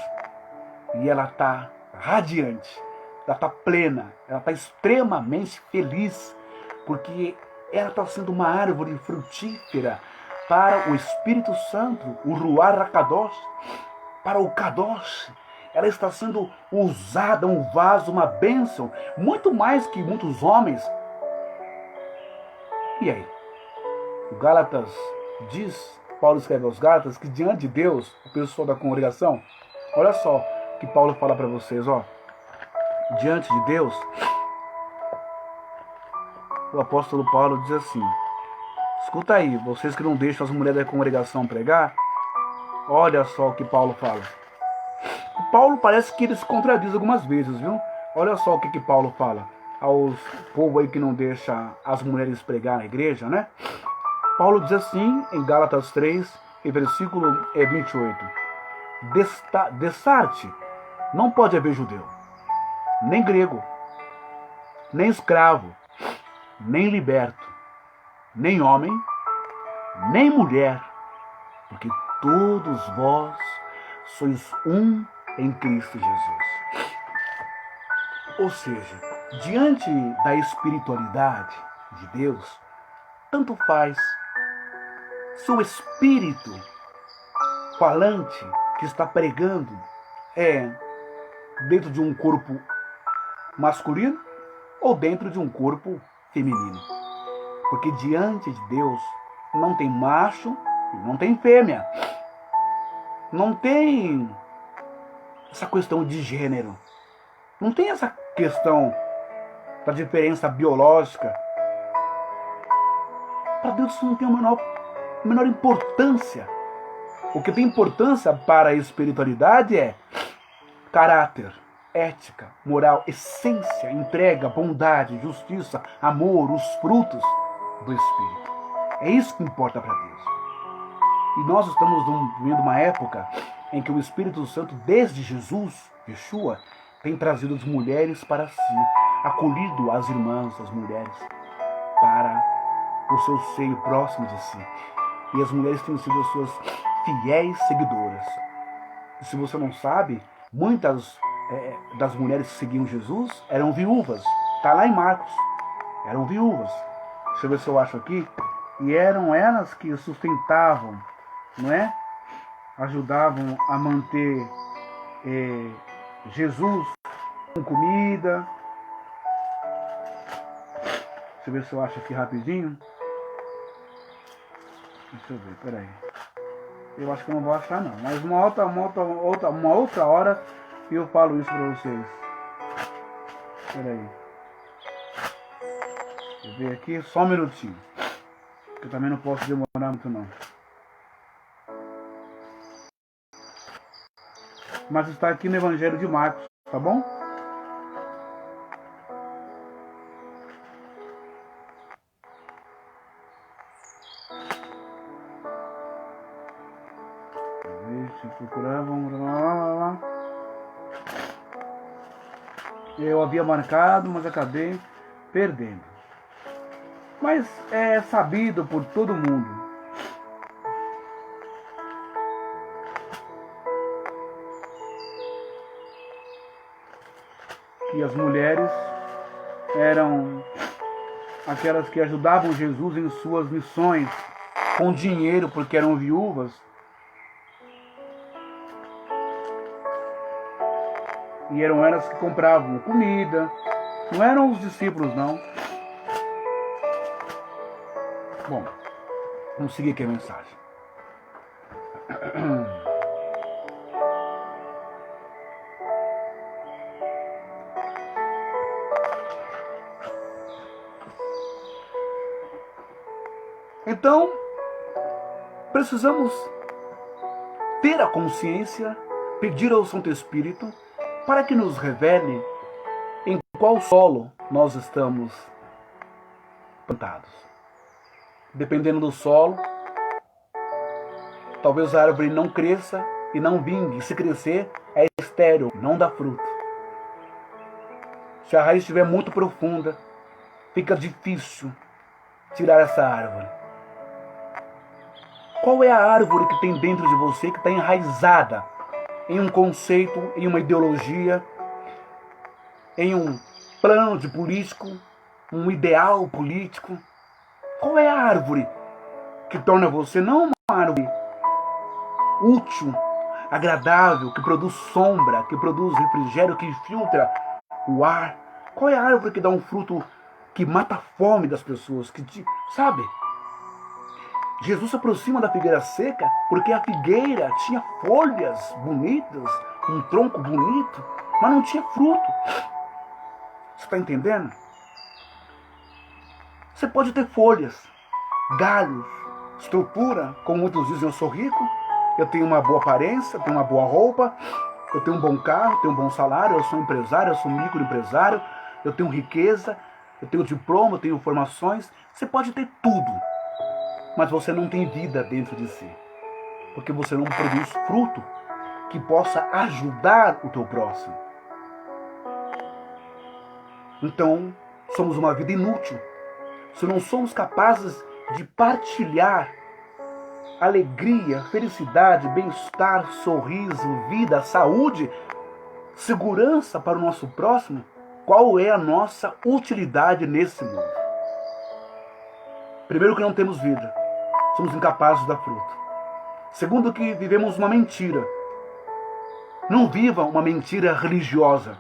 e ela está radiante, ela está plena, ela está extremamente feliz, porque ela está sendo uma árvore frutífera para o Espírito Santo, o Ruach HaKadosh, para o Kadosh. Ela está sendo usada, um vaso, uma bênção, muito mais que muitos homens. E aí? O Gálatas diz, Paulo escreve aos Gálatas, que diante de Deus, o pessoal da congregação, olha só o que Paulo fala para vocês, ó. Diante de Deus, o apóstolo Paulo diz assim, escuta aí, vocês que não deixam as mulheres da congregação pregar, olha só o que Paulo fala. O Paulo parece que ele se contradiz algumas vezes, viu? Olha só o que Paulo fala aos povo aí que não deixa as mulheres pregar na igreja, né? Paulo diz assim, em Gálatas 3, em versículo 28, Destarte, não pode haver judeu, nem grego, nem escravo, nem liberto, nem homem, nem mulher, porque todos vós sois um em Cristo Jesus. Ou seja, diante da espiritualidade de Deus, tanto faz se o espírito falante que está pregando dentro de um corpo masculino ou dentro de um corpo feminino. Porque diante de Deus não tem macho e não tem fêmea. Não tem essa questão de gênero. Não tem essa questão da diferença biológica. Para Deus isso não tem a menor importância. O que tem importância para a espiritualidade é caráter, ética, moral, essência, entrega, bondade, justiça, amor, os frutos do Espírito. É isso que importa para Deus. E nós estamos vivendo uma época em que o Espírito Santo, desde Jesus, Yeshua, tem trazido as mulheres para si, acolhido as irmãs, as mulheres, para o seu seio próximo de si. E as mulheres têm sido as suas fiéis seguidoras. E se você não sabe, muitas das mulheres que seguiam Jesus eram viúvas. Está lá em Marcos. Eram viúvas. Deixa eu ver se eu acho aqui. E eram elas que sustentavam, não é? Ajudavam a manter Jesus com comida. Deixa eu ver se eu acho aqui rapidinho. Deixa eu ver, peraí. Eu acho que eu não vou achar não. Mas uma outra hora eu falo isso pra vocês. Peraí. Deixa eu ver aqui, só um minutinho. Eu também não posso demorar muito não. Mas está aqui no Evangelho de Marcos, tá bom? Deixa eu procurar, vamos lá. Eu havia marcado, mas acabei perdendo. Mas é sabido por todo mundo que as mulheres eram aquelas que ajudavam Jesus em suas missões com dinheiro, porque eram viúvas. E eram elas que compravam comida. Não eram os discípulos, não. Bom, vamos seguir aqui a mensagem. Então, precisamos ter a consciência, pedir ao Santo Espírito para que nos revele em qual solo nós estamos plantados. Dependendo do solo, talvez a árvore não cresça e não vingue. Se crescer, é estéril, não dá fruto. Se a raiz estiver muito profunda, fica difícil tirar essa árvore. Qual é a árvore que tem dentro de você, que está enraizada em um conceito, em uma ideologia, em um plano de político, um ideal político? Qual é a árvore que torna você não uma árvore útil, agradável, que produz sombra, que produz refrigério, que filtra o ar? Qual é a árvore que dá um fruto que mata a fome das pessoas, sabe? Jesus se aproxima da figueira seca porque a figueira tinha folhas bonitas, um tronco bonito, mas não tinha fruto. Você está entendendo? Você pode ter folhas, galhos, estrutura, como muitos dizem, eu sou rico, eu tenho uma boa aparência, eu tenho uma boa roupa, eu tenho um bom carro, eu tenho um bom salário, eu sou empresário, eu sou um microempresário, eu tenho riqueza, eu tenho diploma, eu tenho formações. Você pode ter tudo, mas você não tem vida dentro de si, porque você não produz fruto que possa ajudar o teu próximo. Então, somos uma vida inútil se não somos capazes de partilhar alegria, felicidade, bem-estar, sorriso, vida, saúde, segurança para o nosso próximo. Qual é a nossa utilidade nesse mundo? Primeiro, que não temos vida, somos incapazes de dar fruto. Segundo, que vivemos uma mentira. Não viva uma mentira religiosa.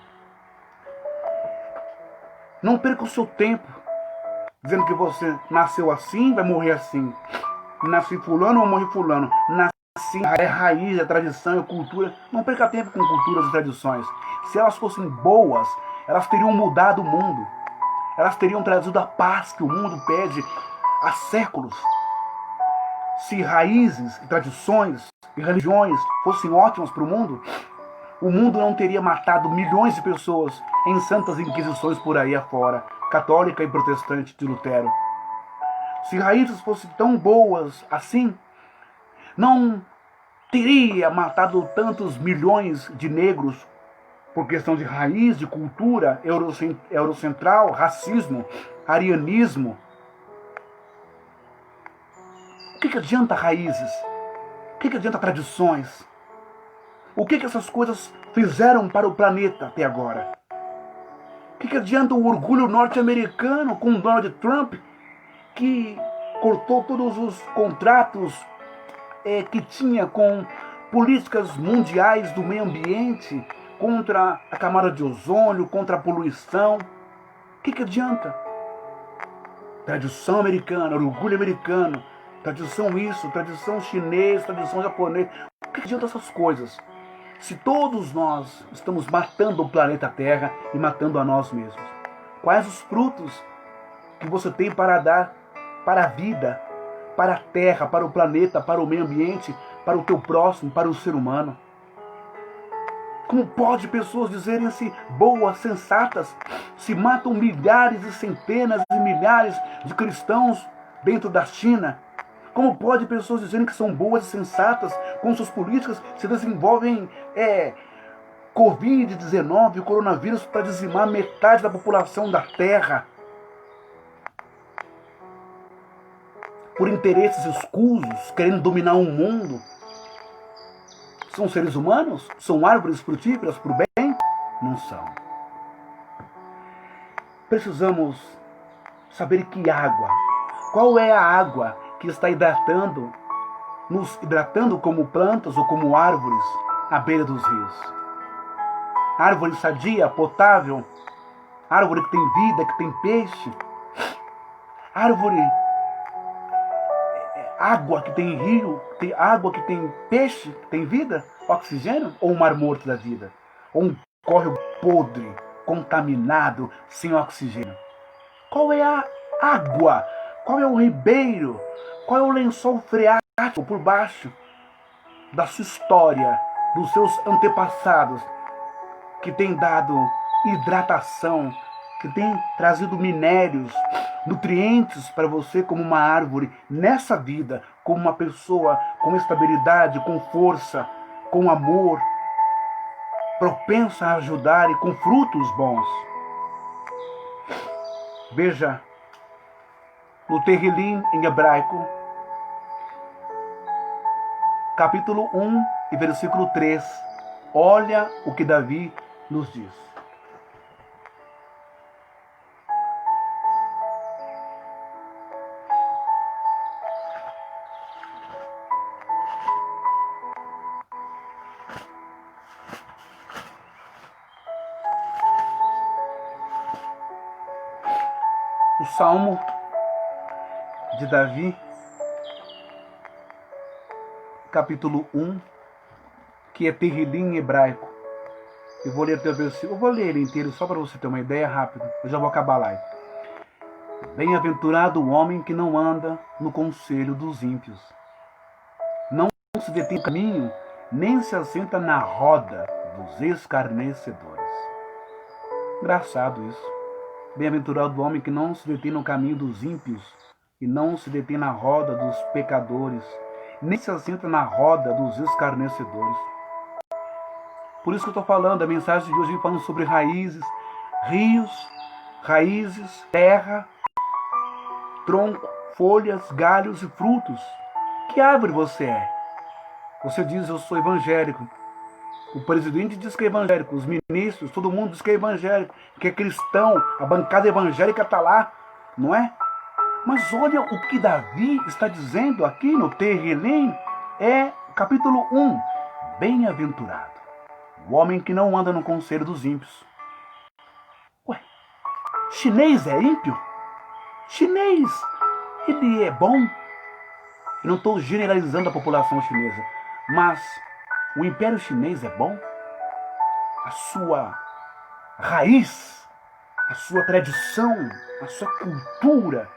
Não perca o seu tempo dizendo que você nasceu assim, vai morrer assim. Nasci fulano, vai morrer fulano. Nasci, é raiz, é tradição, é cultura. Não perca tempo com culturas e tradições. Se elas fossem boas, elas teriam mudado o mundo. Elas teriam trazido a paz que o mundo pede há séculos. Se raízes, e tradições e religiões fossem ótimas para o mundo não teria matado milhões de pessoas em santas inquisições por aí afora, católica e protestante de Lutero. Se raízes fossem tão boas assim, não teria matado tantos milhões de negros por questão de raiz, de cultura, eurocentral, racismo, arianismo. O que adianta raízes? O que adianta tradições? O que essas coisas fizeram para o planeta até agora? O que adianta o orgulho norte-americano com Donald Trump, que cortou todos os contratos que tinha com políticas mundiais do meio ambiente, contra a camada de ozônio, contra a poluição? O que adianta? Tradição americana, orgulho americano, tradição isso, tradição chinês, tradição japonês. O que adianta essas coisas? Se todos nós estamos matando o planeta Terra e matando a nós mesmos. Quais os frutos que você tem para dar para a vida, para a Terra, para o planeta, para o meio ambiente, para o teu próximo, para o ser humano? Como pode pessoas dizerem-se boas, sensatas, se matam milhares e centenas e milhares de cristãos dentro da China? Como pode pessoas dizerem que são boas e sensatas com suas políticas, se desenvolvem Covid-19, o coronavírus, para dizimar metade da população da Terra? Por interesses escusos, querendo dominar o mundo. São seres humanos? São árvores frutíferas para o bem? Não são. Precisamos saber que água. Qual é a água que está hidratando, nos hidratando como plantas ou como árvores à beira dos rios? Árvore sadia, potável, árvore que tem vida, que tem peixe, árvore água que tem rio, tem água que tem peixe, que tem vida, oxigênio, ou um mar morto da vida? Ou um córrego podre, contaminado, sem oxigênio? Qual é a água? Qual é o ribeiro? Qual é o lençol freático por baixo da sua história, dos seus antepassados, que tem dado hidratação, que tem trazido minérios, nutrientes para você como uma árvore nessa vida, como uma pessoa com estabilidade, com força, com amor, propensa a ajudar e com frutos bons? Veja, no Terrilim em hebraico, capítulo 1 e versículo 3, olha o que Davi nos diz. O Salmo de Davi, capítulo 1, que é Terrilim em hebraico. Eu vou ler até o versículo, eu vou ler ele inteiro só para você ter uma ideia rápida. Eu já vou acabar a live. Bem-aventurado o homem que não anda no conselho dos ímpios, não se detém no caminho, nem se assenta na roda dos escarnecedores. Engraçado isso. Bem-aventurado o homem que não se detém no caminho dos ímpios, e não se detém na roda dos pecadores, nem se assenta na roda dos escarnecedores. Por isso que eu estou falando, a mensagem de hoje falando sobre raízes, rios, raízes, terra, tronco, folhas, galhos e frutos. Que árvore você é? Você diz, eu sou evangélico. O presidente diz que é evangélico, os ministros, todo mundo diz que é evangélico, que é cristão, a bancada evangélica está lá, não é? Mas olha o que Davi está dizendo aqui no Terrilim, é capítulo 1, bem-aventurado o homem que não anda no conselho dos ímpios. Ué, chinês é ímpio? Chinês, ele é bom? Eu não estou generalizando a população chinesa, mas o Império Chinês é bom? A sua raiz, a sua tradição, a sua cultura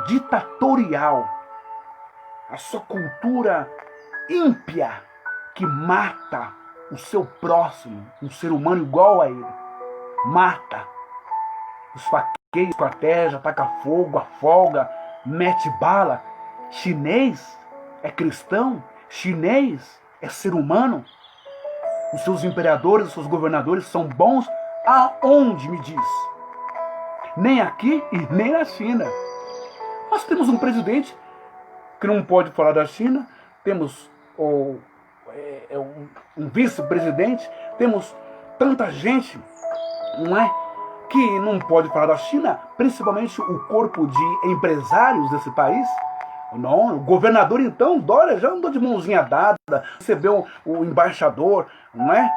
ditatorial, a sua cultura ímpia que mata o seu próximo, um ser humano igual a ele. Mata, esfaqueia, estratégia, ataca fogo, afoga, mete bala. Chinês é cristão? Chinês é ser humano? Os seus imperadores, os seus governadores são bons aonde, me diz? Nem aqui e nem na China. Nós temos um presidente que não pode falar da China, temos um vice-presidente, temos tanta gente, não é, que não pode falar da China, principalmente o corpo de empresários desse país. Não, o governador então, Dória, já andou de mãozinha dada, recebeu o embaixador, não é?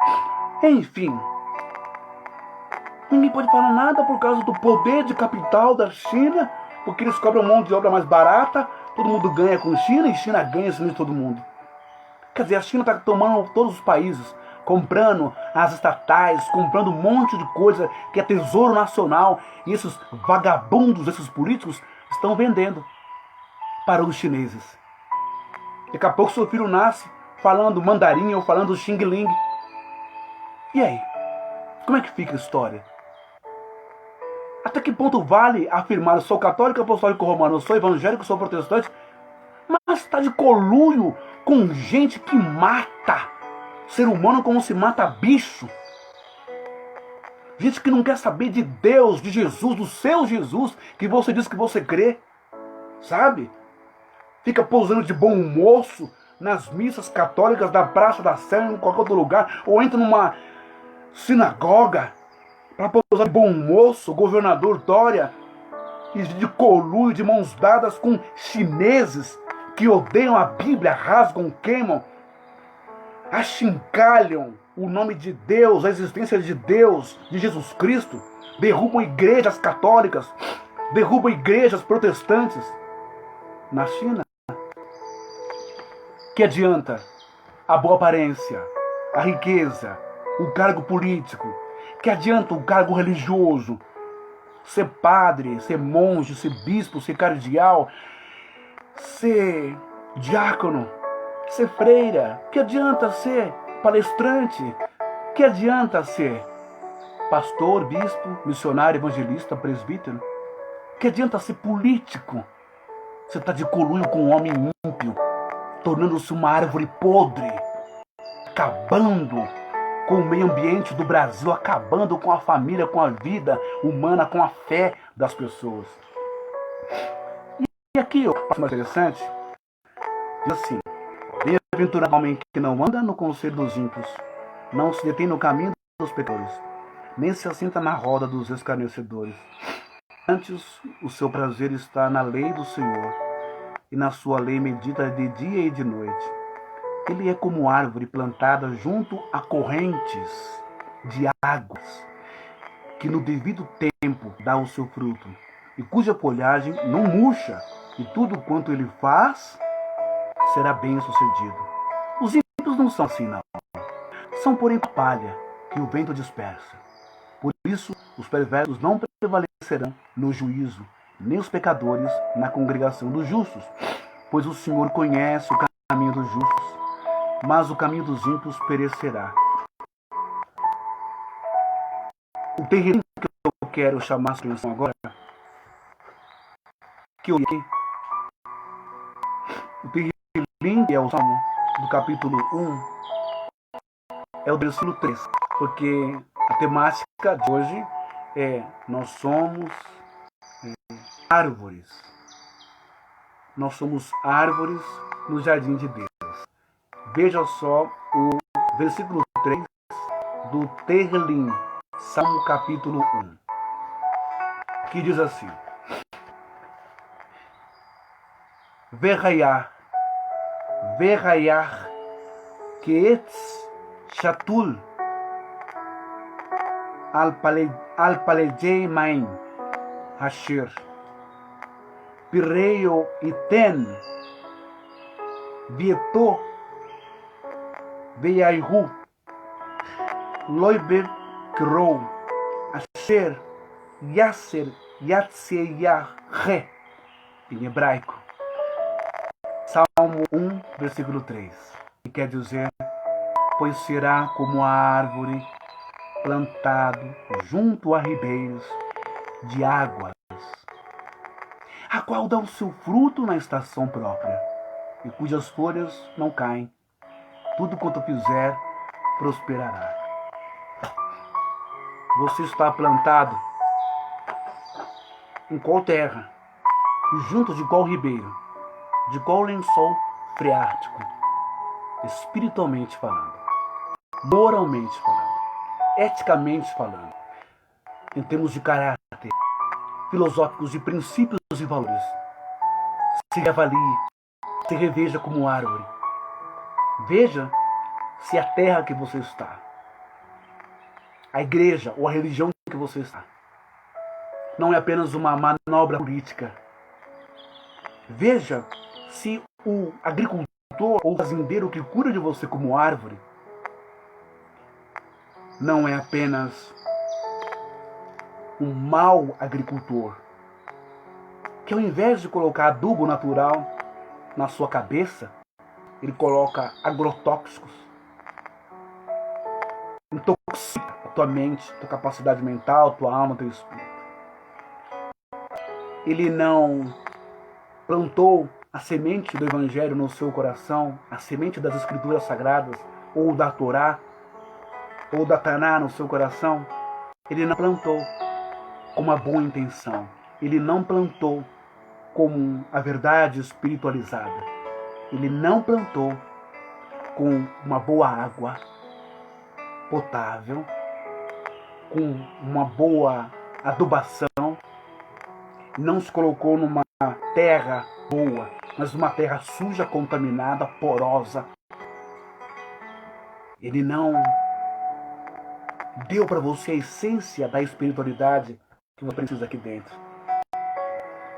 Enfim, ninguém pode falar nada por causa do poder de capital da China, porque eles cobram um monte de obra mais barata, todo mundo ganha com China e China ganha isso de todo mundo. Quer dizer, a China está tomando todos os países, comprando as estatais, comprando um monte de coisa que é tesouro nacional, e esses vagabundos, esses políticos, estão vendendo para os chineses. Daqui a pouco seu filho nasce falando mandarim ou falando xing ling. E aí? Como é que fica a história? Até que ponto vale afirmar eu sou católico, apostólico romano, eu sou evangélico, eu sou protestante, mas está de conluio com gente que mata ser humano como se mata bicho? Gente que não quer saber de Deus, de Jesus, do seu Jesus, que você diz que você crê, sabe? Fica pousando de bom moço nas missas católicas da Praça da Sé, em qualquer outro lugar, ou entra numa sinagoga para pousar de bom moço, o governador Dória, e de conluio, de mãos dadas com chineses que odeiam a Bíblia, rasgam, queimam, achincalham o nome de Deus, a existência de Deus, de Jesus Cristo, derrubam igrejas católicas, derrubam igrejas protestantes. Na China, Que adianta a boa aparência, a riqueza, o cargo político? Que adianta o cargo religioso? Ser padre, ser monge, ser bispo, ser cardeal, ser diácono, ser freira? Que adianta ser palestrante? Que adianta ser pastor, bispo, missionário, evangelista, presbítero? Que adianta ser político? Você está de conluio com um homem ímpio, tornando-se uma árvore podre, acabando com o meio ambiente do Brasil, acabando com a família, com a vida humana, com a fé das pessoas. E aqui, o mais interessante, diz assim: bem-aventurado o homem que não anda no conselho dos ímpios, não se detém no caminho dos pecadores, nem se assenta na roda dos escarnecedores. Antes, o seu prazer está na lei do Senhor, e na sua lei medita de dia e de noite. Ele é como árvore plantada junto a correntes de águas, que no devido tempo dá o seu fruto, e cuja folhagem não murcha, e tudo quanto ele faz será bem sucedido. Os ímpios não são assim, não. São, porém, palha que o vento dispersa. Por isso, os perversos não prevalecerão no juízo, nem os pecadores na congregação dos justos. Pois o Senhor conhece o caminho dos justos, mas o caminho dos ímpios perecerá. O terreno que eu quero chamar a atenção agora, que eu li aqui, o terreno é o Salmo do capítulo 1, é o versículo 3, porque a temática de hoje é: nós somos árvores. Nós somos árvores no jardim de Deus. Veja só o versículo 3 do Terlim, Salmo capítulo 1, que diz assim: Verraiar, que etz chatul al palejei main asher pirreio iten vieto veiaihu loibe krou asher yasser yatseyah em hebraico. Salmo 1, versículo 3, que quer dizer: pois será como a árvore plantado junto a ribeiros de águas, a qual dá o seu fruto na estação própria, e cujas folhas não caem. Tudo quanto fizer prosperará. Você está plantado em qual terra? E junto de qual ribeiro? De qual lençol freático? Espiritualmente falando, moralmente falando, eticamente falando, em termos de caráter, filosóficos, de princípios e valores. Se avalie, se reveja como árvore. Veja se a terra que você está, a igreja ou a religião que você está, não é apenas uma manobra política. Veja se o agricultor ou fazendeiro que cuida de você como árvore não é apenas um mau agricultor, que ao invés de colocar adubo natural na sua cabeça, ele coloca agrotóxicos, intoxica a tua mente, tua capacidade mental, tua alma, teu espírito. Ele não plantou a semente do Evangelho no seu coração, a semente das Escrituras Sagradas, ou da Torá, ou da Taná no seu coração. Ele não plantou com uma boa intenção. Ele não plantou com a verdade espiritualizada. Ele não plantou com uma boa água potável, com uma boa adubação. Não se colocou numa terra boa, mas uma terra suja, contaminada, porosa. Ele não deu para você a essência da espiritualidade que você precisa aqui dentro.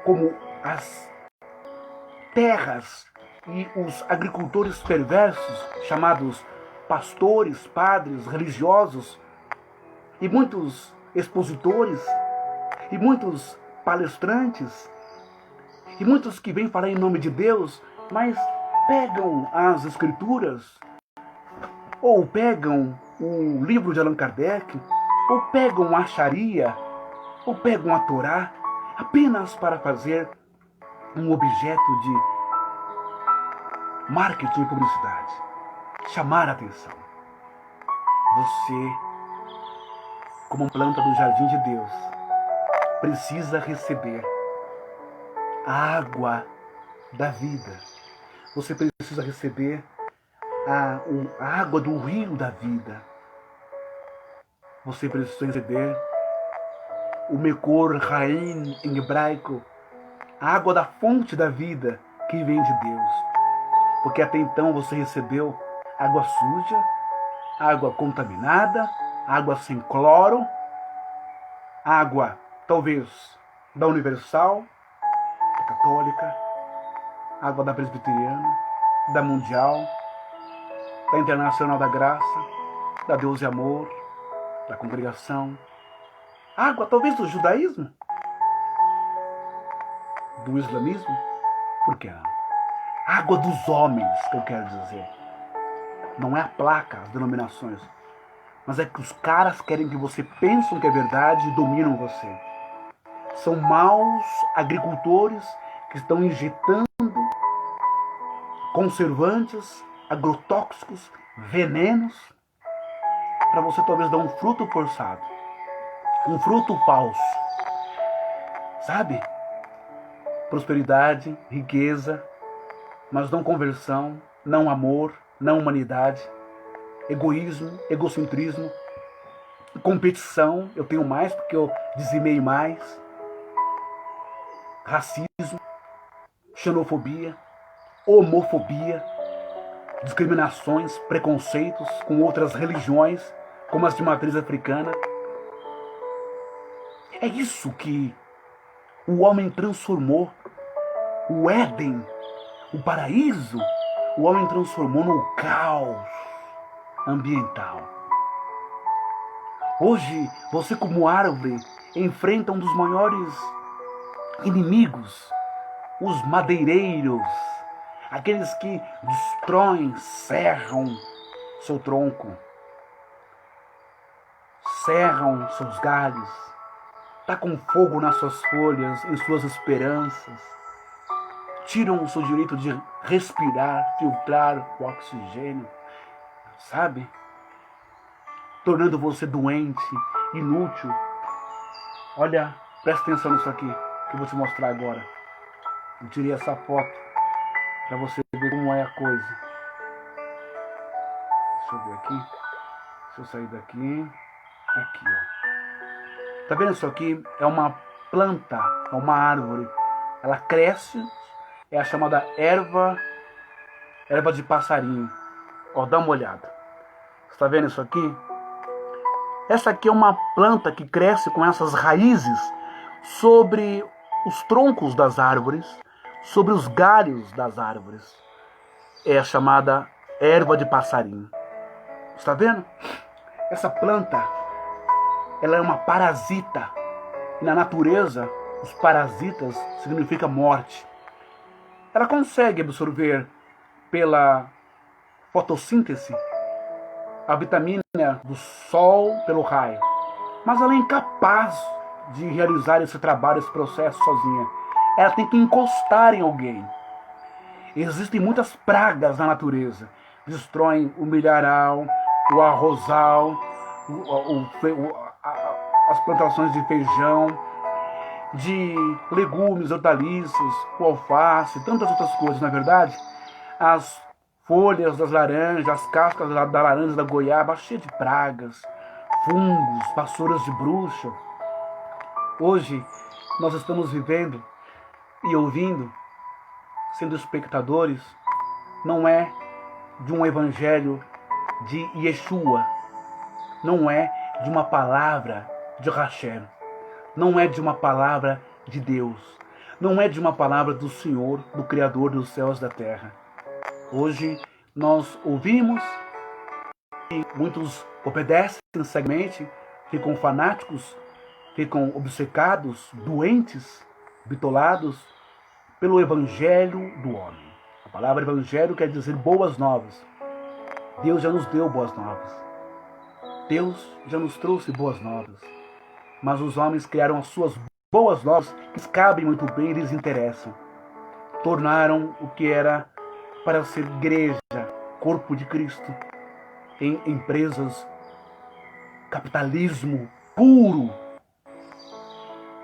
Como as terras e os agricultores perversos, chamados pastores, padres, religiosos, e muitos expositores, e muitos palestrantes, e muitos que vêm falar em nome de Deus, mas pegam as escrituras, ou pegam o livro de Allan Kardec, ou pegam a Sharia, ou pegam a Torá, apenas para fazer um objeto de marketing e publicidade. Chamar a atenção. Você, como planta do jardim de Deus, precisa receber a água da vida. Você precisa receber a água do rio da vida. Você precisa receber o Mekor Haim em hebraico, a água da fonte da vida que vem de Deus. Porque até então você recebeu água suja, água contaminada, água sem cloro, água talvez da Universal, da Católica, água da Presbiteriana, da Mundial, da Internacional da Graça, da Deus e Amor, da Congregação, água talvez do judaísmo, do islamismo, por que não? Água dos homens, que eu quero dizer. Não é a placa, as denominações, mas é que os caras querem que você pense que é verdade e dominam você. São maus agricultores que estão injetando conservantes, agrotóxicos, venenos, para você talvez dar um fruto forçado, um fruto falso. Sabe? Prosperidade, riqueza, mas não conversão, não amor, não humanidade, egoísmo, egocentrismo, competição, eu tenho mais porque eu dizimei mais, racismo, xenofobia, homofobia, discriminações, preconceitos com outras religiões, como as de matriz africana. É isso que o homem transformou. O Éden, o paraíso, o homem transformou no caos ambiental. Hoje, você como árvore enfrenta um dos maiores inimigos, os madeireiros, aqueles que destroem, serram seu tronco, serram seus galhos, tacam fogo nas suas folhas, em suas esperanças, tiram o seu direito de respirar, filtrar o oxigênio, sabe? Tornando você doente, inútil. Olha, presta atenção nisso aqui, que eu vou te mostrar agora. Eu tirei essa foto para você ver como é a coisa. Deixa eu ver aqui. Deixa eu sair daqui. Aqui, ó. Tá vendo isso aqui? É uma planta, é uma árvore. Ela cresce, é a chamada erva de passarinho. Ó, dá uma olhada. Você tá vendo isso aqui? Essa aqui é uma planta que cresce com essas raízes sobre os troncos das árvores, sobre os galhos das árvores. É a chamada erva de passarinho. Está vendo? Essa planta, ela é uma parasita. E na natureza, os parasitas significa morte. Ela consegue absorver pela fotossíntese a vitamina do sol pelo raio. Mas ela é incapaz de realizar esse trabalho, esse processo sozinha. Ela tem que encostar em alguém. Existem muitas pragas na natureza. Destroem o milharal, o arrozal, as plantações de feijão, de legumes, hortaliças, o alface, tantas outras coisas, na verdade. As folhas das laranjas, as cascas da laranja, da goiaba, cheias de pragas, fungos, vassouras de bruxa. Hoje nós estamos vivendo e ouvindo, sendo espectadores, não é de um evangelho de Yeshua, não é de uma palavra de Hashem, não é de uma palavra de Deus, não é de uma palavra do Senhor, do Criador dos céus e da terra. Hoje nós ouvimos e muitos obedecem cegamente, ficam fanáticos, ficam obcecados, doentes, bitolados pelo evangelho do homem. A palavra evangelho quer dizer boas novas. Deus já nos deu boas novas. Deus já nos trouxe boas novas. Mas os homens criaram as suas boas novas, que lhes cabem muito bem e lhes interessam. Tornaram o que era para ser igreja, corpo de Cristo, em empresas, capitalismo puro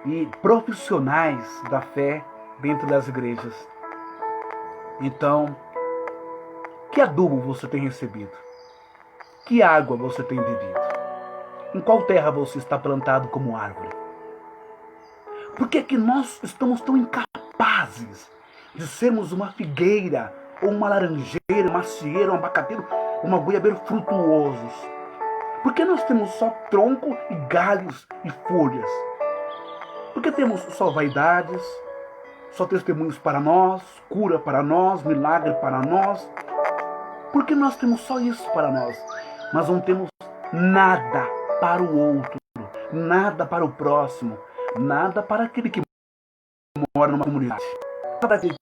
e profissionais da fé dentro das igrejas. Então, que adubo você tem recebido? Que água você tem bebido? Em qual terra você está plantado como árvore? Por que é que nós estamos tão incapazes de sermos uma figueira, ou uma laranjeira, uma macieira, um abacateiro, uma goiabeira frutuosos? Por que nós temos só tronco e galhos e folhas? Por que temos só vaidades, só testemunhos para nós, cura para nós, milagre para nós? Por que nós temos só isso para nós, mas não temos nada para o outro, nada para o próximo, nada para aquele que mora numa comunidade, nada para aquele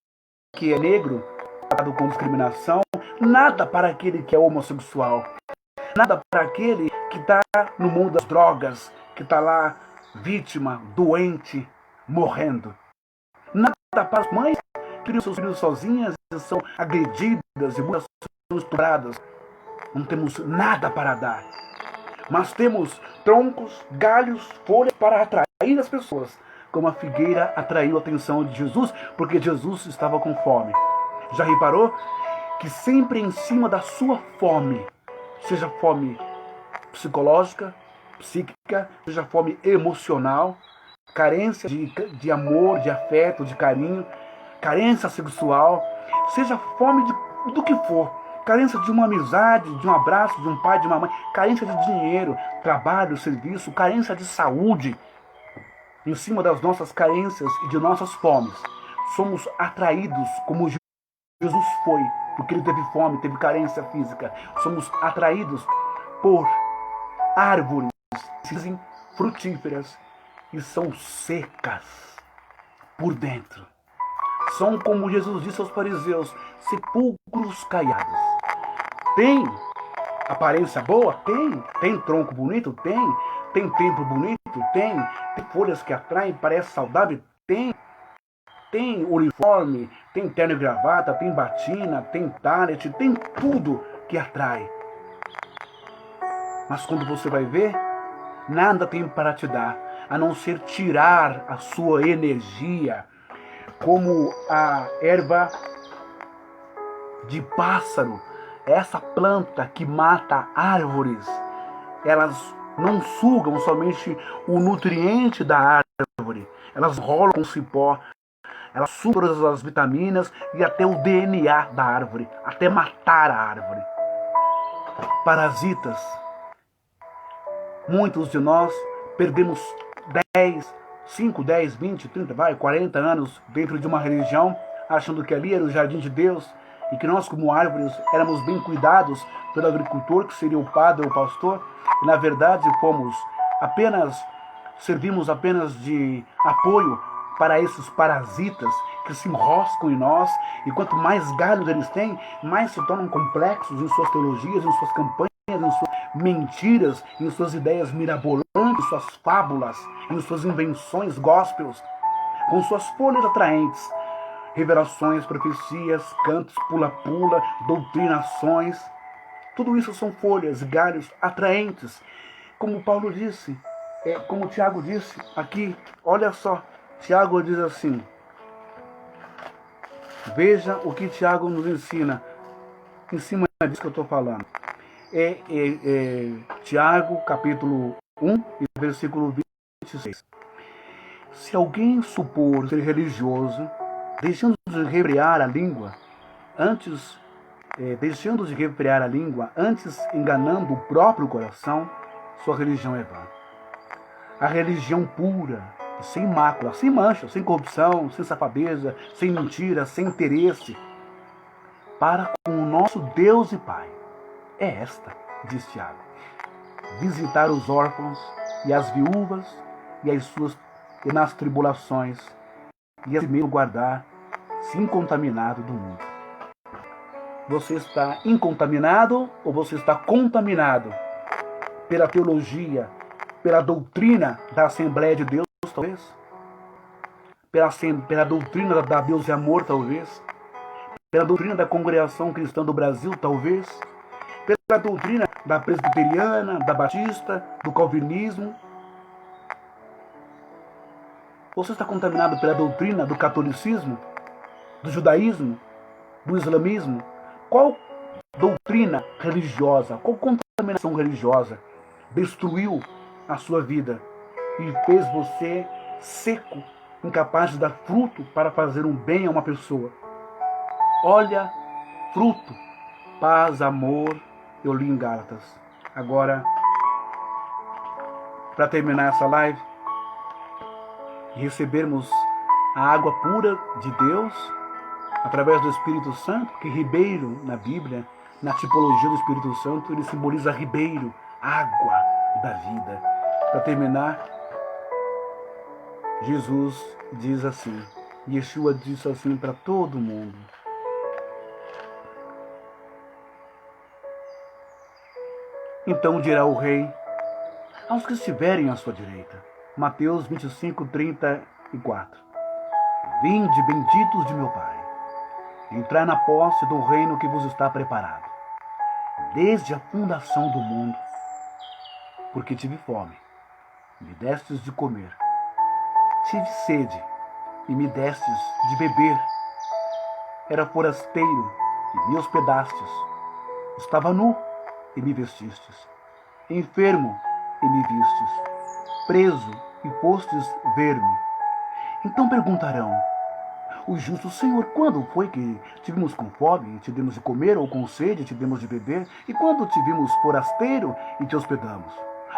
que é negro, tratado com discriminação, nada para aquele que é homossexual, nada para aquele que está no mundo das drogas, que está lá vítima, doente, morrendo. Nada para as mães que criam seus filhos sozinhas e são agredidas e muitas são estupradas. Não temos nada para dar. Mas temos troncos, galhos, folhas para atrair as pessoas. Como a figueira atraiu a atenção de Jesus, porque Jesus estava com fome. Já reparou que sempre em cima da sua fome, seja fome psicológica, psíquica, seja fome emocional, carência de amor, de afeto, de carinho, carência sexual, seja fome do que for, carência de uma amizade, de um abraço, de um pai, de uma mãe, carência de dinheiro, trabalho, serviço, carência de saúde. Em cima das nossas carências e de nossas fomes, somos atraídos como Jesus foi, porque ele teve fome, teve carência física. Somos atraídos por árvores frutíferas e são secas por dentro. São, como Jesus disse aos fariseus, sepulcros caiados. Tem aparência boa? Tem. Tem tronco bonito? Tem. Tem templo bonito? Tem. Tem folhas que atraem, parece saudável? Tem. Tem uniforme, tem terno e gravata, tem batina, tem talent, tem tudo que atrai. Mas quando você vai ver, nada tem para te dar, a não ser tirar a sua energia, como a erva de pássaro, essa planta que mata árvores. Elas não sugam somente o nutriente da árvore, elas rolam com cipó, elas sugam todas as vitaminas e até o DNA da árvore, até matar a árvore. Parasitas. Muitos de nós perdemos 5, 10, 20, 30, 40 anos dentro de uma religião, achando que ali era o jardim de Deus e que nós, como árvores, éramos bem cuidados pelo agricultor, que seria o padre ou o pastor, e na verdade servimos apenas de apoio para esses parasitas que se enroscam em nós, e quanto mais galhos eles têm, mais se tornam complexos em suas teologias, em suas campanhas, em suas mentiras, em suas ideias mirabolantes, em suas fábulas, em suas invenções gospels, com suas folhas atraentes, revelações, profecias, cantos, pula-pula, doutrinações. Tudo isso são folhas, galhos atraentes. Como Paulo disse, como Tiago disse aqui, olha só, Tiago diz assim, veja o que Tiago nos ensina, em cima disso que eu estou falando. Tiago, capítulo 1, versículo 26. Se alguém supor ser religioso, deixando de refrear a língua, antes enganando o próprio coração, sua religião é vã. A religião pura, sem mácula, sem mancha, sem corrupção, sem safadeza, sem mentira, sem interesse, para com o nosso Deus e Pai. É esta, diz Tiago, visitar os órfãos e as viúvas e nas tribulações, e assim mesmo guardar-se incontaminado do mundo. Você está incontaminado ou você está contaminado pela teologia, pela doutrina da Assembleia de Deus, talvez? Pela doutrina da Deus e Amor, talvez? Pela doutrina da Congregação Cristã do Brasil, talvez? Pela doutrina da Presbiteriana, da Batista, do Calvinismo? Você está contaminado pela doutrina do catolicismo, do judaísmo, do islamismo? Qual doutrina religiosa, qual contaminação religiosa destruiu a sua vida e fez você seco, incapaz de dar fruto para fazer um bem a uma pessoa? Olha, fruto, paz, amor, eu li em Gálatas. Agora, para terminar essa live e recebermos a água pura de Deus através do Espírito Santo, que ribeiro na Bíblia, na tipologia do Espírito Santo, ele simboliza ribeiro, água da vida. Para terminar, Jesus diz assim, Yeshua disse assim para todo mundo: então dirá o rei aos que estiverem à sua direita. Mateus 25, 34. Vinde, benditos de meu Pai, entrai na posse do reino que vos está preparado, desde a fundação do mundo, porque tive fome, e me destes de comer, tive sede, e me destes de beber, era forasteiro, e me hospedastes, estava nu, e me vestistes, enfermo, e me vistes, preso, e fostes ver-me. Então perguntarão os justos: Senhor, quando foi que tivemos com fome e te demos de comer, ou com sede e te demos de beber? E quando te vimos forasteiro e te hospedamos?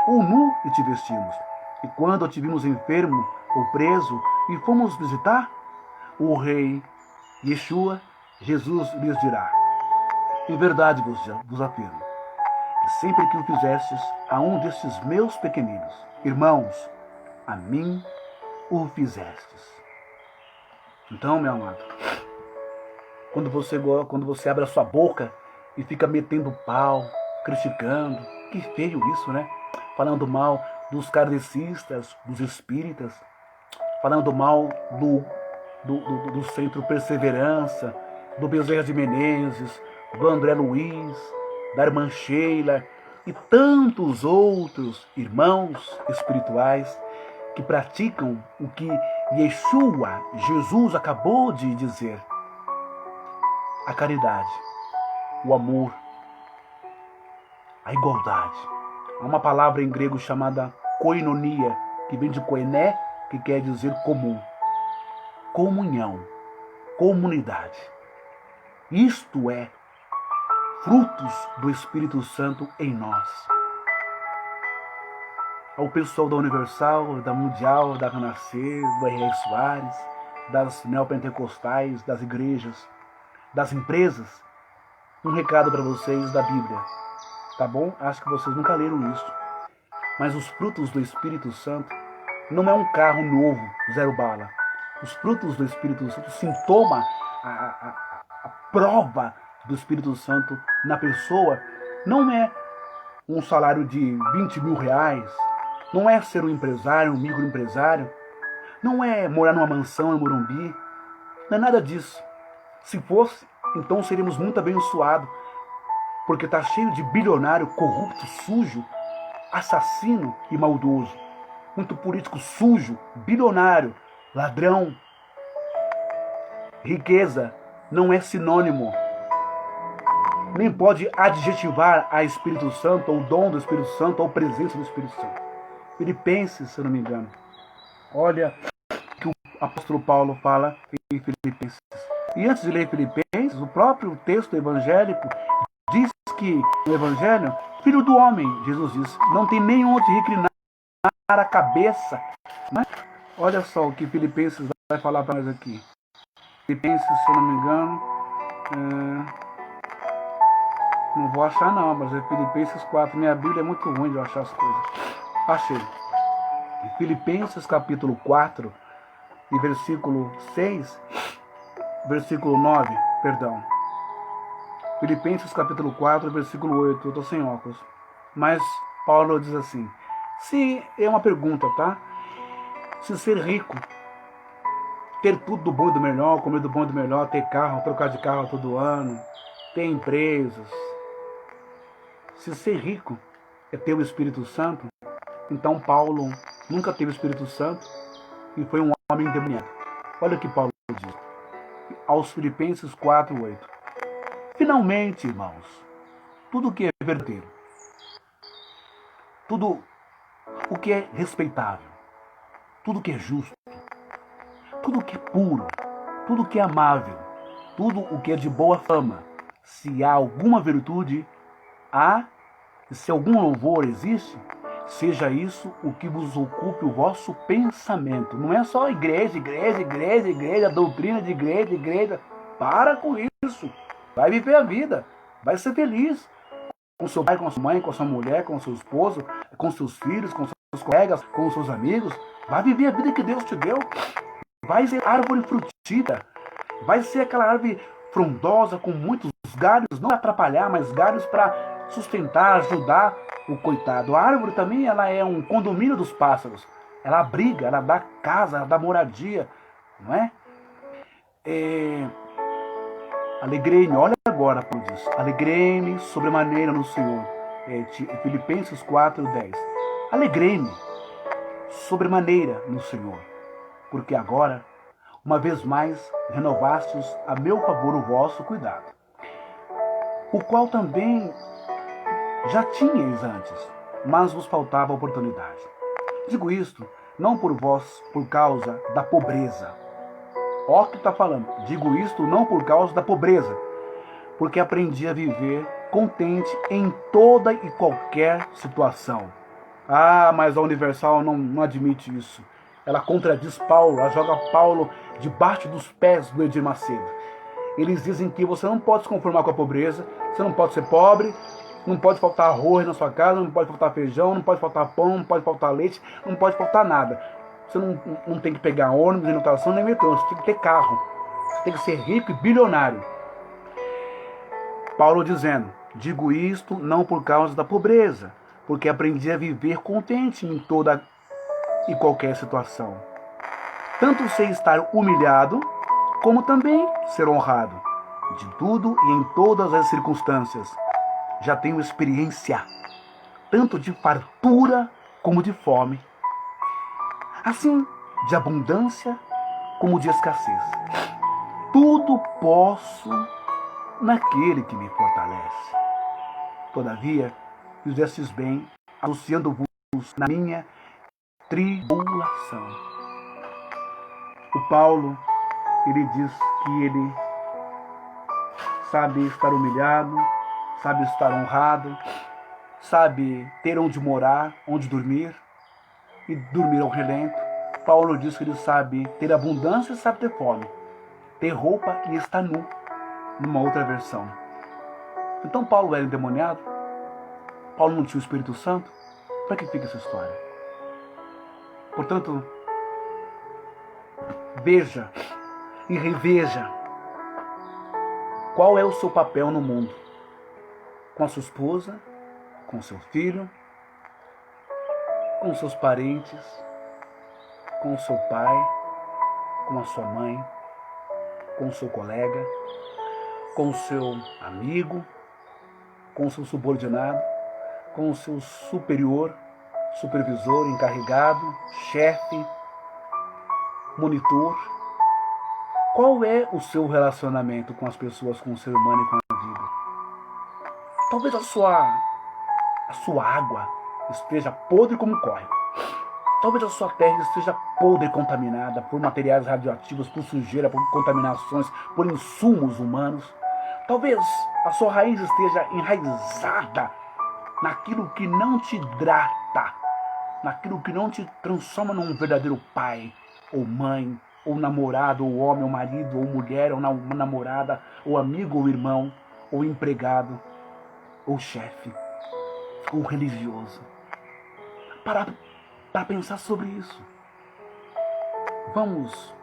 Ou nu e te vestimos? E quando te vimos enfermo ou preso e fomos visitar? O rei Yeshua, Jesus, lhes dirá: em verdade vos afirmo, que sempre que o fizestes a um destes meus pequeninos irmãos, a mim o fizestes. Então, meu amado, quando você abre a sua boca e fica metendo pau, criticando, que feio isso, né? Falando mal dos kardecistas, dos espíritas, falando mal do Centro Perseverança, do Bezerra de Menezes, do André Luiz, da irmã Sheila e tantos outros irmãos espirituais que praticam o que Yeshua, Jesus, acabou de dizer: a caridade, o amor, a igualdade. Há uma palavra em grego chamada koinonia, que vem de koiné, que quer dizer comum, comunhão, comunidade. Isto é frutos do Espírito Santo em nós. Ao pessoal da Universal, da Mundial, da Renascer, do R.R. Soares, das neopentecostais, das igrejas, das empresas, um recado para vocês da Bíblia, tá bom? Acho que vocês nunca leram isso. Mas os frutos do Espírito Santo não é um carro novo, zero bala. Os frutos do Espírito Santo, o sintoma, a prova do Espírito Santo na pessoa, não é um salário de 20 mil reais, não é ser um empresário, um microempresário, não é morar numa mansão em Morumbi, não é nada disso. Se fosse, então seríamos muito abençoados, porque está cheio de bilionário corrupto, sujo, assassino e maldoso. Muito político sujo, bilionário, ladrão. Riqueza não é sinônimo, nem pode adjetivar a Espírito Santo, ou o dom do Espírito Santo, ou a presença do Espírito Santo. Filipenses, se eu não me engano. Olha que o apóstolo Paulo fala em Filipenses. E antes de ler Filipenses, o próprio texto evangélico diz que no Evangelho, filho do homem, Jesus diz, não tem nem onde reclinar a cabeça. Mas olha só o que Filipenses vai falar para nós aqui. Filipenses, se eu não me engano, Não vou achar não, mas é Filipenses 4. Minha Bíblia é muito ruim de eu achar as coisas. Achei. Filipenses capítulo 4, e versículo 6, versículo 9, perdão. Filipenses capítulo 4, versículo 8. Eu estou sem óculos. Mas Paulo diz assim, se é uma pergunta, tá? Se ser rico, ter tudo do bom e do melhor, comer do bom e do melhor, ter carro, trocar de carro todo ano, ter empresas, se ser rico é ter o Espírito Santo, então Paulo nunca teve o Espírito Santo e foi um homem endemoniado. Olha o que Paulo diz aos Filipenses 4, 8. Finalmente, irmãos, tudo o que é verdadeiro, tudo o que é respeitável, tudo o que é justo, tudo o que é puro, tudo o que é amável, tudo o que é de boa fama, se há alguma virtude, se algum louvor existe, seja isso o que vos ocupe o vosso pensamento. Não é só igreja, doutrina de igreja. Para com isso. Vai viver a vida. Vai ser feliz. Com seu pai, com sua mãe, com sua mulher, com seu esposo, com seus filhos, com seus colegas, com seus amigos. Vai viver a vida que Deus te deu. Vai ser árvore frutífera. Vai ser aquela árvore frondosa com muitos galhos, não para atrapalhar, mas galhos para sustentar, ajudar o coitado. A árvore também ela é um condomínio dos pássaros. Ela abriga, ela dá casa, ela dá moradia, não é? Alegrei-me, olha agora, Paulo diz, alegrei-me sobremaneira no Senhor. Filipenses 4, 10. Alegrei-me sobremaneira no Senhor, porque agora, uma vez mais, renovastes a meu favor o vosso cuidado, o qual também já tinhais antes, mas vos faltava oportunidade. Digo isto não por vós, por causa da pobreza. Ó que está falando. Digo isto não por causa da pobreza, porque aprendi a viver contente em toda e qualquer situação. Ah, mas a Universal não admite isso. Ela contradiz Paulo, ela joga Paulo debaixo dos pés do Edir Macedo. Eles dizem que você não pode se conformar com a pobreza, você não pode ser pobre, não pode faltar arroz na sua casa, não pode faltar feijão, não pode faltar pão, não pode faltar leite, não pode faltar nada. Você não tem que pegar ônibus, nem lotação, nem metrô, você tem que ter carro. Você tem que ser rico e bilionário. Paulo dizendo, digo isto não por causa da pobreza, porque aprendi a viver contente em toda e qualquer situação. Tanto sei estar humilhado, como também ser honrado. De tudo e em todas as circunstâncias. Já tenho experiência, tanto de fartura como de fome. Assim, de abundância como de escassez. Tudo posso naquele que me fortalece. Todavia, fizestes bem, associando-vos na minha tribulação. O Paulo, ele diz que ele sabe estar humilhado, sabe estar honrado, sabe ter onde morar, onde dormir e dormir ao relento. Paulo diz que ele sabe ter abundância e sabe ter fome, ter roupa e estar nu, numa outra versão. Então Paulo era endemoniado? Paulo não tinha o Espírito Santo? Para que fica essa história? Portanto, veja e reveja qual é o seu papel no mundo. Com a sua esposa, com o seu filho, com os seus parentes, com o seu pai, com a sua mãe, com o seu colega, com o seu amigo, com o seu subordinado, com o seu superior, supervisor, encarregado, chefe, monitor. Qual é o seu relacionamento com as pessoas, com o ser humano e com a vida? Talvez a sua água esteja podre como córrego. Talvez a sua terra esteja podre e contaminada por materiais radioativos, por sujeira, por contaminações, por insumos humanos. Talvez a sua raiz esteja enraizada naquilo que não te hidrata, naquilo que não te transforma num verdadeiro pai, ou mãe, ou namorado, ou homem, ou marido, ou mulher, ou namorada, ou amigo, ou irmão, ou empregado. ou chefe, ou religioso. Para pensar sobre isso. Vamos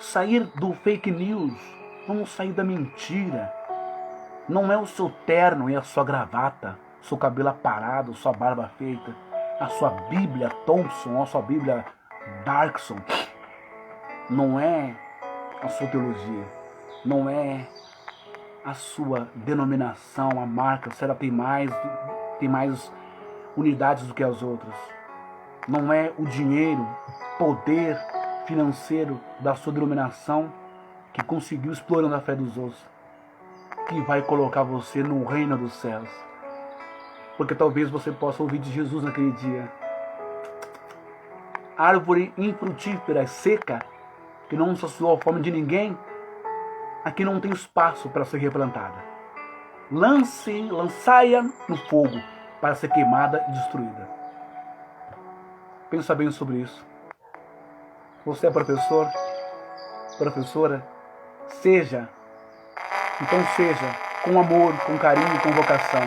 sair do fake news, vamos sair da mentira. Não é o seu terno e a sua gravata, seu cabelo aparado, sua barba feita, a sua Bíblia Thompson, a sua Bíblia Darkson. Não é a sua teologia, não é a sua denominação, a marca, se ela tem mais unidades do que as outras. Não é o dinheiro, poder financeiro da sua denominação que conseguiu explorando a fé dos outros, que vai colocar você no reino dos céus. Porque talvez você possa ouvir de Jesus naquele dia: árvore infrutífera, seca, que não saciou a fome de ninguém, aqui não tem espaço para ser replantada. Lançai-a no fogo para ser queimada e destruída. Pensa bem sobre isso. Você é professor, professora, seja com amor, com carinho, com vocação.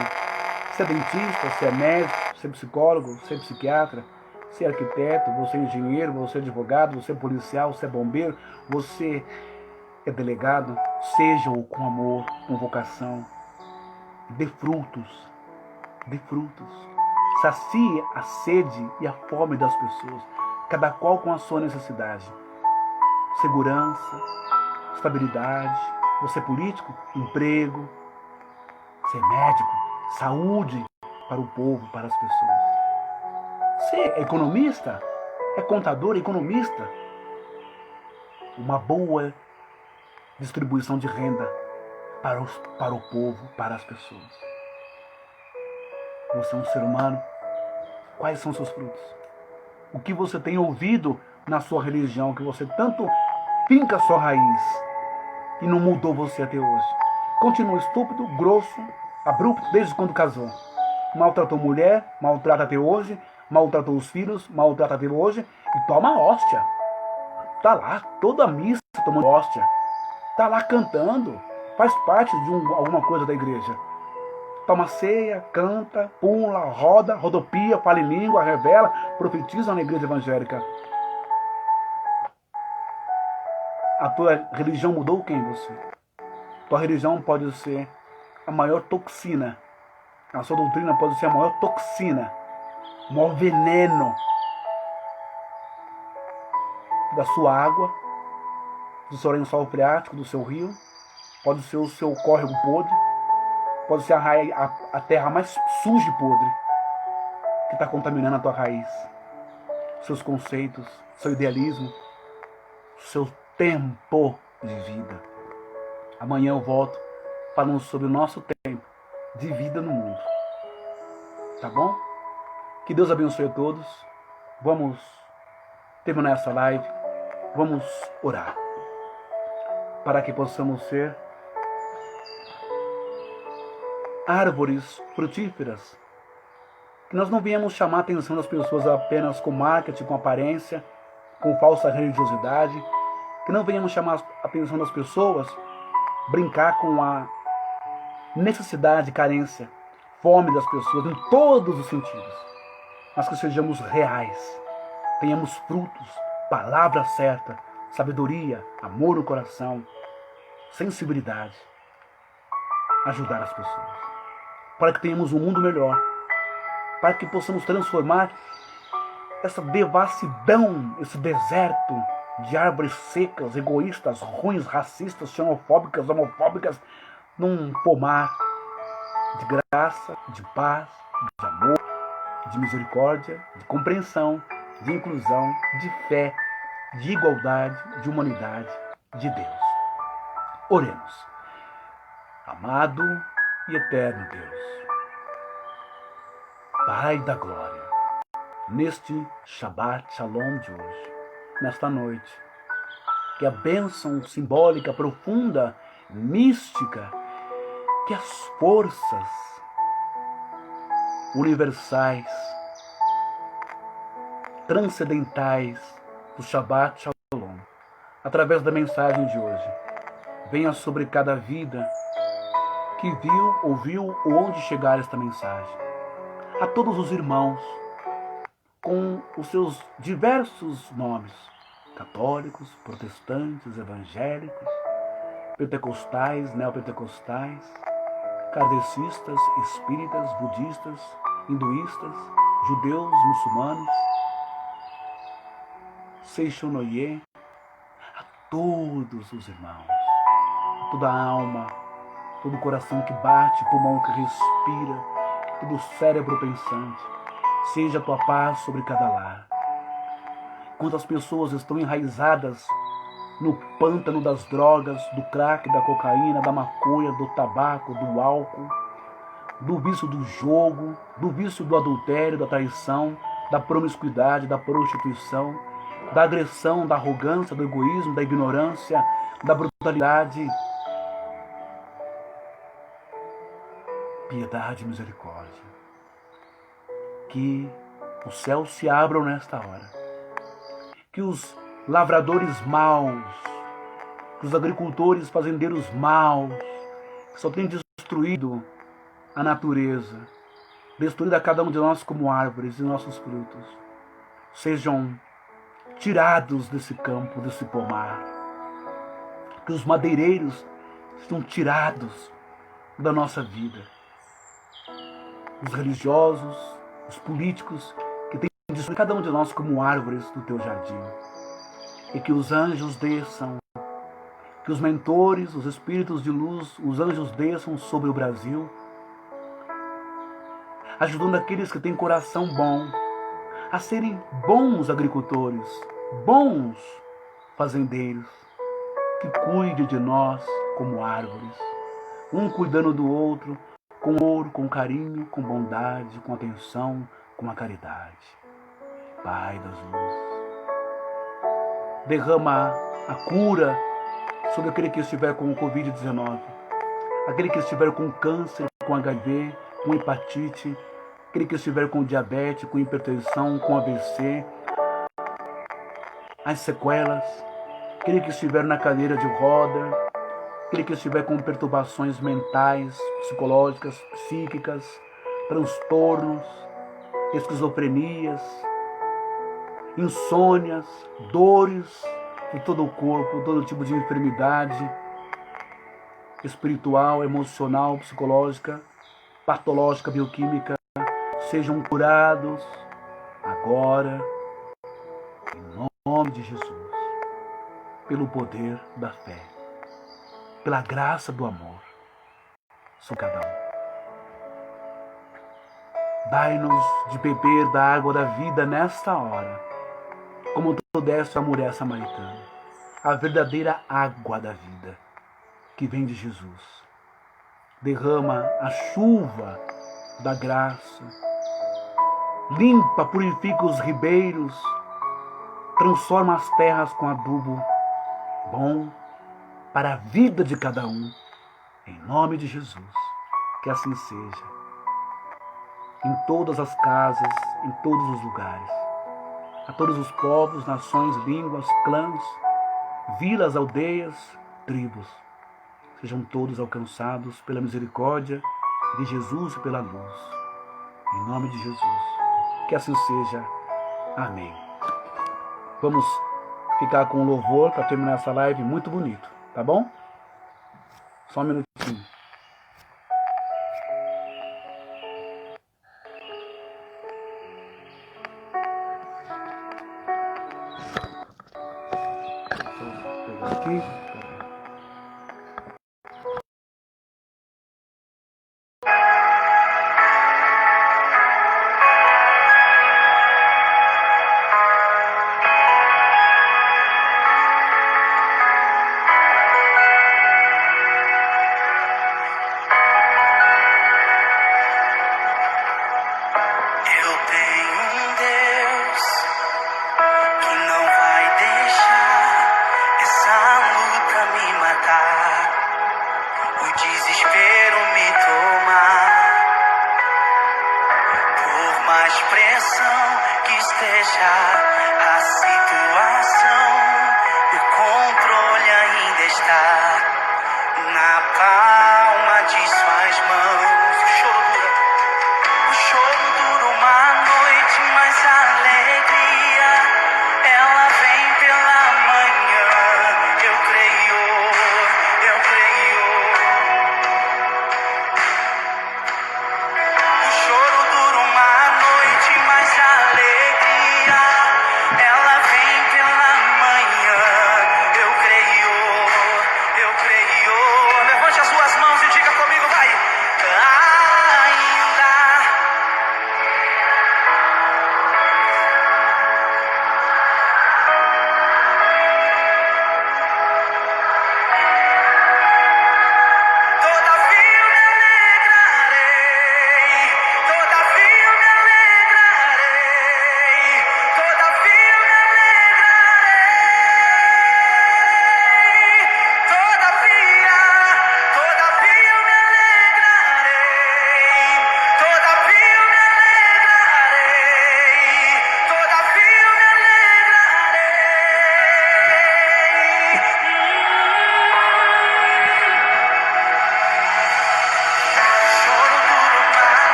Você é dentista, você é médico, você é psicólogo, você é psiquiatra, você é arquiteto, você é engenheiro, você é advogado, você é policial, você é bombeiro, você é delegado. Seja-o com amor, com vocação. Dê frutos, dê frutos. Sacie a sede e a fome das pessoas, cada qual com a sua necessidade. Segurança, estabilidade. Você é político? Emprego. Você é médico? Saúde para o povo, para as pessoas. Você é economista? É contador, economista? Uma boa distribuição de renda para o povo, para as pessoas. Você é um ser humano. Quais são seus frutos? O que você tem ouvido na sua religião, que você tanto finca a sua raiz e não mudou você até hoje? Continua estúpido, grosso, abrupto desde quando casou. Maltratou mulher, maltrata até hoje, maltratou os filhos, maltrata até hoje e toma hóstia. Tá lá, toda a missa tomando hóstia. Tá lá cantando, faz parte de alguma coisa da igreja. Toma ceia, canta, pula, roda, rodopia, fala em língua, revela, profetiza na igreja evangélica. A tua religião mudou quem você? Tua religião pode ser a maior toxina. A sua doutrina pode ser a maior toxina, o maior veneno da sua água, do seu lençol freático, do seu rio. Pode ser o seu córrego podre. Pode ser a terra mais suja e podre que está contaminando a tua raiz, seus conceitos, seu idealismo, seu tempo de vida. Amanhã eu volto falando sobre o nosso tempo de vida no mundo. Tá bom? Que Deus abençoe a todos. Vamos terminar essa live. Vamos orar para que possamos ser árvores frutíferas, que nós não viemos chamar a atenção das pessoas apenas com marketing, com aparência, com falsa religiosidade, que não venhamos chamar a atenção das pessoas, brincar com a necessidade, carência, fome das pessoas em todos os sentidos, mas que sejamos reais, tenhamos frutos, palavra certa, sabedoria, amor no coração, sensibilidade, ajudar as pessoas, para que tenhamos um mundo melhor, para que possamos transformar essa devassidão, esse deserto de árvores secas, egoístas, ruins, racistas, xenofóbicas, homofóbicas, num pomar de graça, de paz, de amor, de misericórdia, de compreensão, de inclusão, de fé, de igualdade, de humanidade, de Deus. Oremos. Amado e eterno Deus, Pai da glória, neste Shabbat Shalom de hoje, nesta noite, que a bênção simbólica, profunda, mística, que as forças universais, transcendentais do Shabbat Shalom, através da mensagem de hoje, venha sobre cada vida que viu, ouviu ou onde chegar esta mensagem. A todos os irmãos, com os seus diversos nomes, católicos, protestantes, evangélicos, pentecostais, neopentecostais, kardecistas, espíritas, budistas, hinduístas, judeus, muçulmanos, Seishonoye, a todos os irmãos, a toda a alma, todo o coração que bate, pulmão que respira, todo o cérebro pensante, seja a tua paz sobre cada lar. Quantas pessoas estão enraizadas no pântano das drogas, do crack, da cocaína, da maconha, do tabaco, do álcool, do vício do jogo, do vício do adultério, da traição, da promiscuidade, da prostituição, da agressão, da arrogância, do egoísmo, da ignorância, da brutalidade. Piedade e misericórdia. Que os céus se abram nesta hora. Que os lavradores maus, que os agricultores, fazendeiros maus, que só têm destruído a natureza, destruído a cada um de nós como árvores e nossos frutos, sejam tirados desse campo, desse pomar. Que os madeireiros sejam tirados da nossa vida. Os religiosos, os políticos, que têm destruído cada um de nós como árvores do teu jardim. E que os anjos desçam, que os mentores, os espíritos de luz, os anjos desçam sobre o Brasil, ajudando aqueles que têm coração bom a serem bons agricultores, bons fazendeiros, que cuide de nós como árvores, um cuidando do outro, com ouro, com carinho, com bondade, com atenção, com a caridade. Pai das luzes, derrama a cura sobre aquele que estiver com o Covid-19, aquele que estiver com câncer, com HIV, com hepatite, aquele que estiver com diabetes, com hipertensão, com AVC, as sequelas, aquele que estiver na cadeira de roda, aquele que estiver com perturbações mentais, psicológicas, psíquicas, transtornos, esquizofrenias, insônias, dores de todo o corpo, todo tipo de enfermidade espiritual, emocional, psicológica, patológica, bioquímica, sejam curados agora, em nome de Jesus, pelo poder da fé, pela graça do amor sobre cada um. Dai-nos de beber da água da vida nesta hora, como tu deste à mulher samaritana, a verdadeira água da vida que vem de Jesus. Derrama a chuva da graça, limpa, purifica os ribeiros, transforma as terras com adubo bom para a vida de cada um, em nome de Jesus, que assim seja, em todas as casas, em todos os lugares, a todos os povos, nações, línguas, clãs, vilas, aldeias, tribos, sejam todos alcançados pela misericórdia de Jesus e pela luz, em nome de Jesus, que assim seja, amém. Vamos ficar com um louvor para terminar essa live muito bonito, tá bom? Só um minutinho. Deixa eu pegar aqui. Eu tenho um Deus que não vai deixar essa luta me matar, o desespero me tomar. Por mais pressão que esteja a situação, o controle ainda está na palma de sua